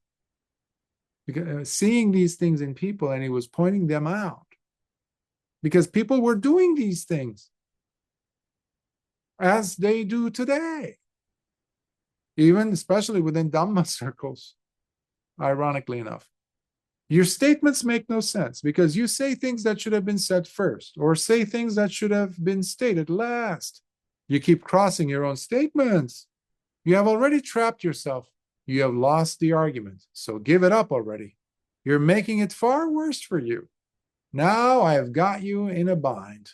Speaker 1: because seeing these things in people, and he was pointing them out because people were doing these things as they do today, even especially within Dhamma circles, ironically enough. Your statements make no sense because you say things that should have been said first, or say things that should have been stated last. You keep crossing your own statements. You have already trapped yourself. You have lost the argument, so give it up already. You're making it far worse for you. Now I have got you in a bind.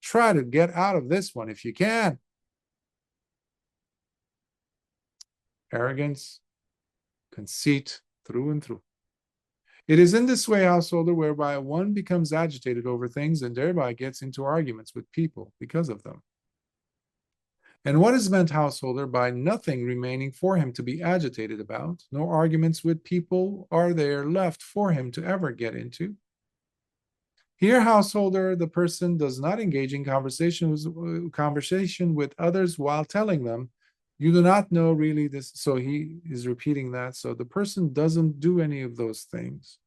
Speaker 1: Try to get out of this one if you can. Arrogance, conceit, through and through. It is in this way, householder, whereby one becomes agitated over things and thereby gets into arguments with people because of them. And what is meant, householder, by nothing remaining for him to be agitated about? No arguments with people are there left for him to ever get into. Here, householder, the person does not engage in conversation with others while telling them, you do not know really this. So he is repeating that. So the person doesn't do any of those things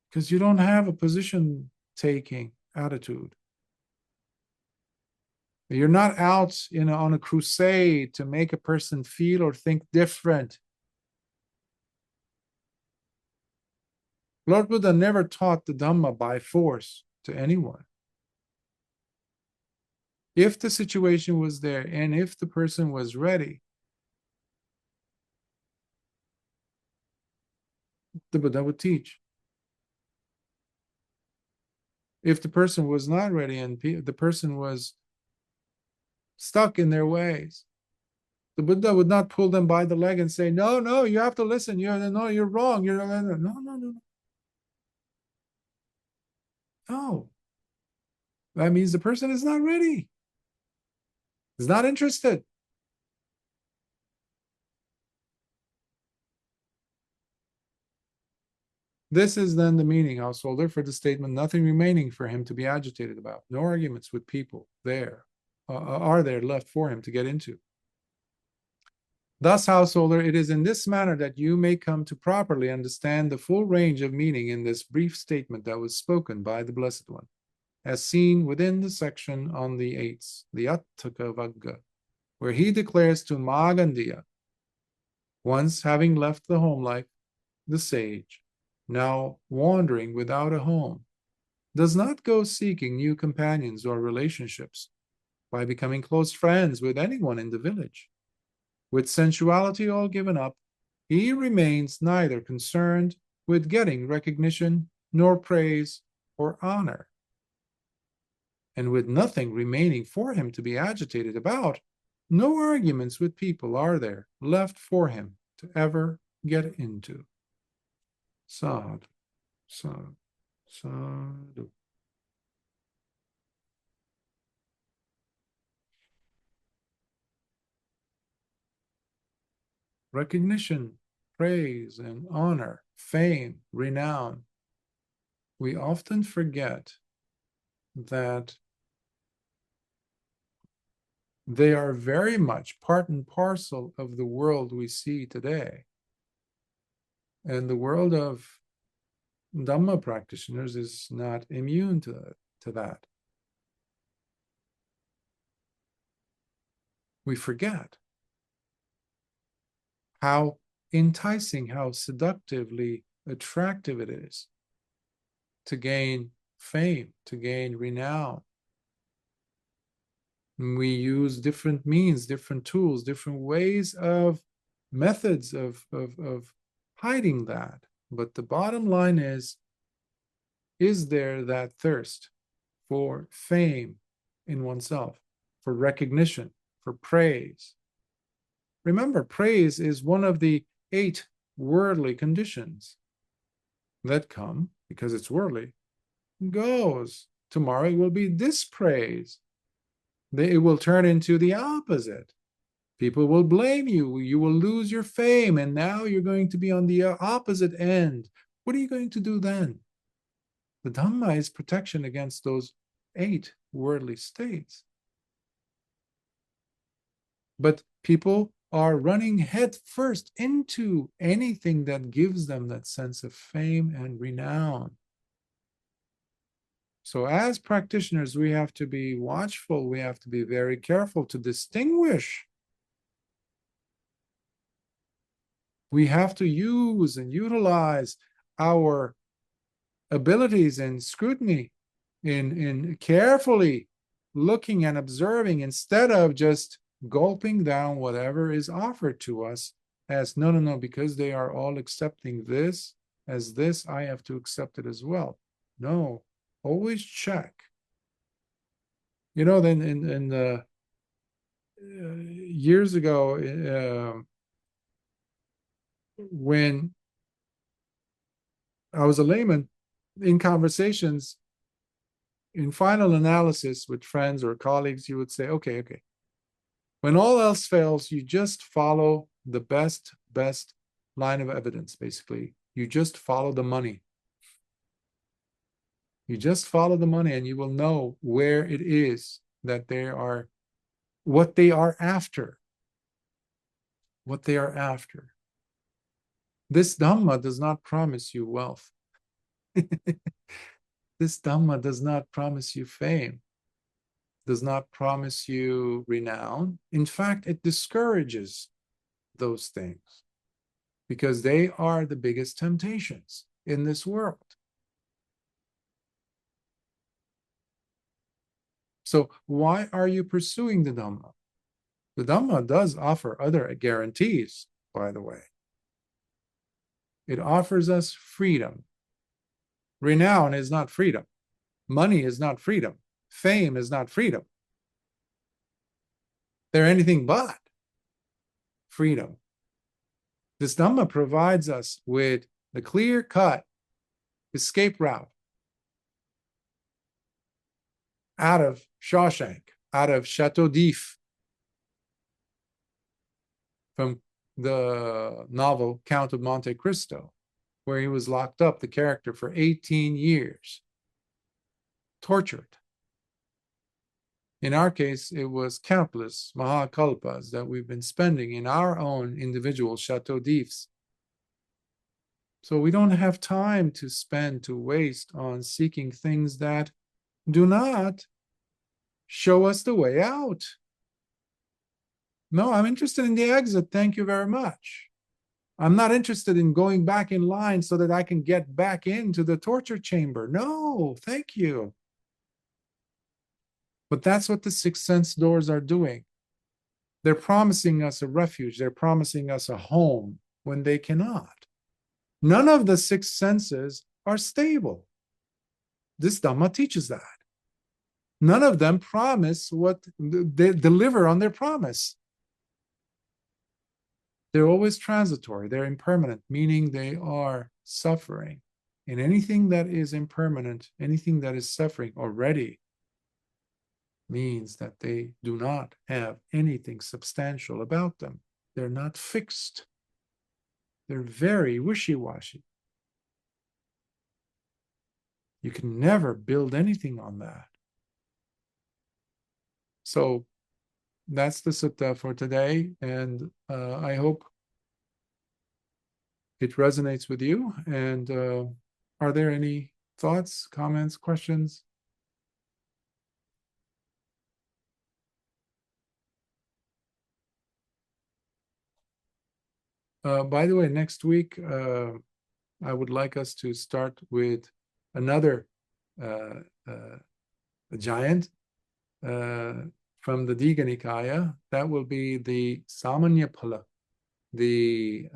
Speaker 1: because you don't have a position-taking attitude. You're not out on a crusade to make a person feel or think different. Lord Buddha never taught the Dhamma by force to anyone. If the situation was there and if the person was ready, the Buddha would teach. If the person was not ready and the person was stuck in their ways, the Buddha would not pull them by the leg and say, no, you have to listen. You're wrong. No. No. That means the person is not ready. Is not interested. This is then the meaning, householder, for the statement, nothing remaining for him to be agitated about. No arguments with people are there left for him to get into. Thus, householder, it is in this manner that you may come to properly understand the full range of meaning in this brief statement that was spoken by the Blessed One, as seen within the section on the eights, the Attaka Vagga, where he declares to Magandiya, once having left the home life, the sage, now wandering without a home, does not go seeking new companions or relationships by becoming close friends with anyone in the village. With sensuality all given up, he remains neither concerned with getting recognition nor praise or honor. And with nothing remaining for him to be agitated about, no arguments with people are there left for him to ever get into. Sad, sad, Sadhu. Recognition, praise, and honor, fame, renown. We often forget that they are very much part and parcel of the world we see today. And the world of Dhamma practitioners is not immune to that. We forget how enticing, how seductively attractive it is to gain fame, to gain renown. And we use different means, different tools, different ways of methods of hiding that. But the bottom line is there that thirst for fame in oneself, for recognition, for praise? Remember, praise is one of the 8 worldly conditions that come because it's worldly, goes. Tomorrow it will be dispraise. It will turn into the opposite. People will blame you. You will lose your fame, and now you're going to be on the opposite end. What are you going to do then? The Dhamma is protection against those 8 worldly states. But people are running head first into anything that gives them that sense of fame and renown. So as practitioners, we have to be watchful. We have to be very careful to distinguish. We have to use and utilize our abilities in scrutiny, in carefully looking and observing, instead of just gulping down whatever is offered to us as no, because they are all accepting this as this, I have to accept it as well. No, always check. You know, then in the years ago, when I was a layman, in conversations, in final analysis with friends or colleagues, you would say, okay, when all else fails, you just follow the best line of evidence, basically. You just follow the money. You just follow the money, and you will know where it is that they are, what they are after. What they are after. This Dhamma does not promise you wealth. This Dhamma does not promise you fame, does not promise you renown. In fact, it discourages those things because they are the biggest temptations in this world. So why are you pursuing the Dhamma? The Dhamma does offer other guarantees, by the way. It offers us freedom. Renown is not freedom. Money is not freedom. Fame is not freedom. They're anything but freedom. This Dhamma provides us with the clear-cut escape route out of Shawshank, out of Chateau d'If, from the novel Count of Monte Cristo, where he was locked up, the character, for 18 years, tortured. In our case, it was countless Mahakalpas that we've been spending in our own individual Chateau d'Ifs. So we don't have time to spend, to waste on seeking things that do not show us the way out. No, I'm interested in the exit. Thank you very much. I'm not interested in going back in line so that I can get back into the torture chamber. No, thank you. But that's what the 6 sense doors are doing. They're promising us a refuge. They're promising us a home when they cannot. None of the 6 senses are stable. This Dhamma teaches that. None of them promise what they deliver on their promise. They're always transitory. They're impermanent, meaning they are suffering. And anything that is impermanent, anything that is suffering already means that they do not have anything substantial about them. They're not fixed. They're very wishy-washy. You can never build anything on that. So that's the sutta for today, and I hope it resonates with you. And are there any thoughts, comments, questions? By the way, next week, I would like us to start with another uh, uh, giant from the Digha Nikaya. That will be the Samanyapala, the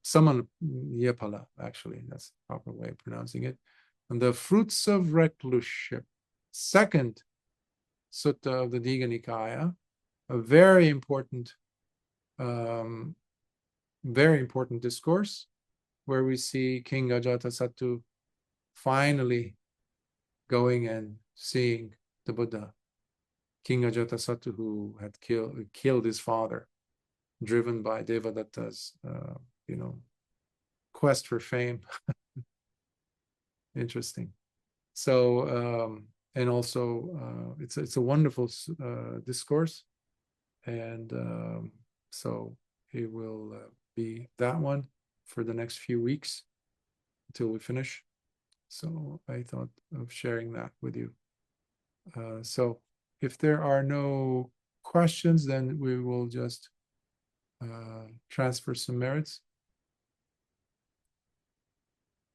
Speaker 1: Samanyapala, actually, that's the proper way of pronouncing it. And the fruits of recluseship, second sutta of the Digha Nikaya, a very important discourse where we see King Ajatasattu finally going and seeing the Buddha. King Ajatasattu, who had killed his father, driven by Devadatta's quest for fame. Interesting. So and also it's a wonderful discourse, and so it will be that one for the next few weeks until we finish. So I thought of sharing that with you. So if there are no questions, then we will just transfer some merits.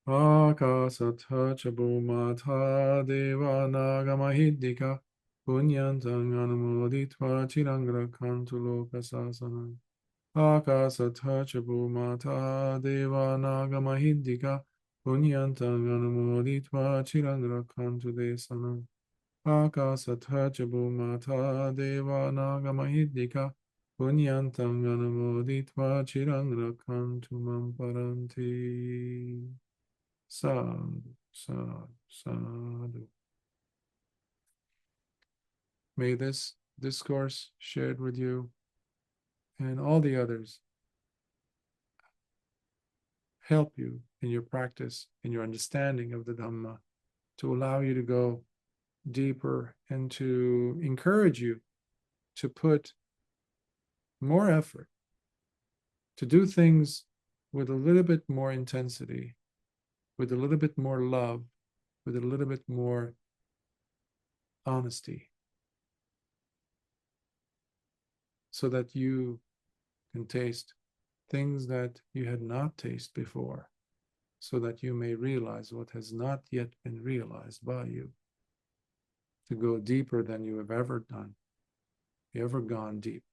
Speaker 1: Mahākaccāna bhumata deva nagama liddika punyantang anumoditva chirang rakhantu loka sasanam. Mahākaccāna bhumata deva nagama liddika punyantang anumoditva chirang rakhantu desanam. Mahākaccāna bhumata deva nagama liddika punyantang anumoditva chirang rakhantu mam paranti. Sadhu, sadhu, sadhu. May this discourse shared with you and all the others help you in your practice, in your understanding of the Dhamma, to allow you to go deeper and to encourage you to put more effort, to do things with a little bit more intensity, with a little bit more love, with a little bit more honesty, so that you can taste things that you had not tasted before, so that you may realize what has not yet been realized by you, to go deeper than you have ever done, you ever gone deep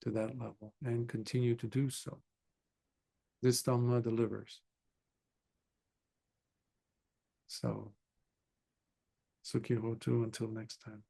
Speaker 1: to that level, and continue to do so. This Dhamma delivers. So, Sukhi Hotu until next time.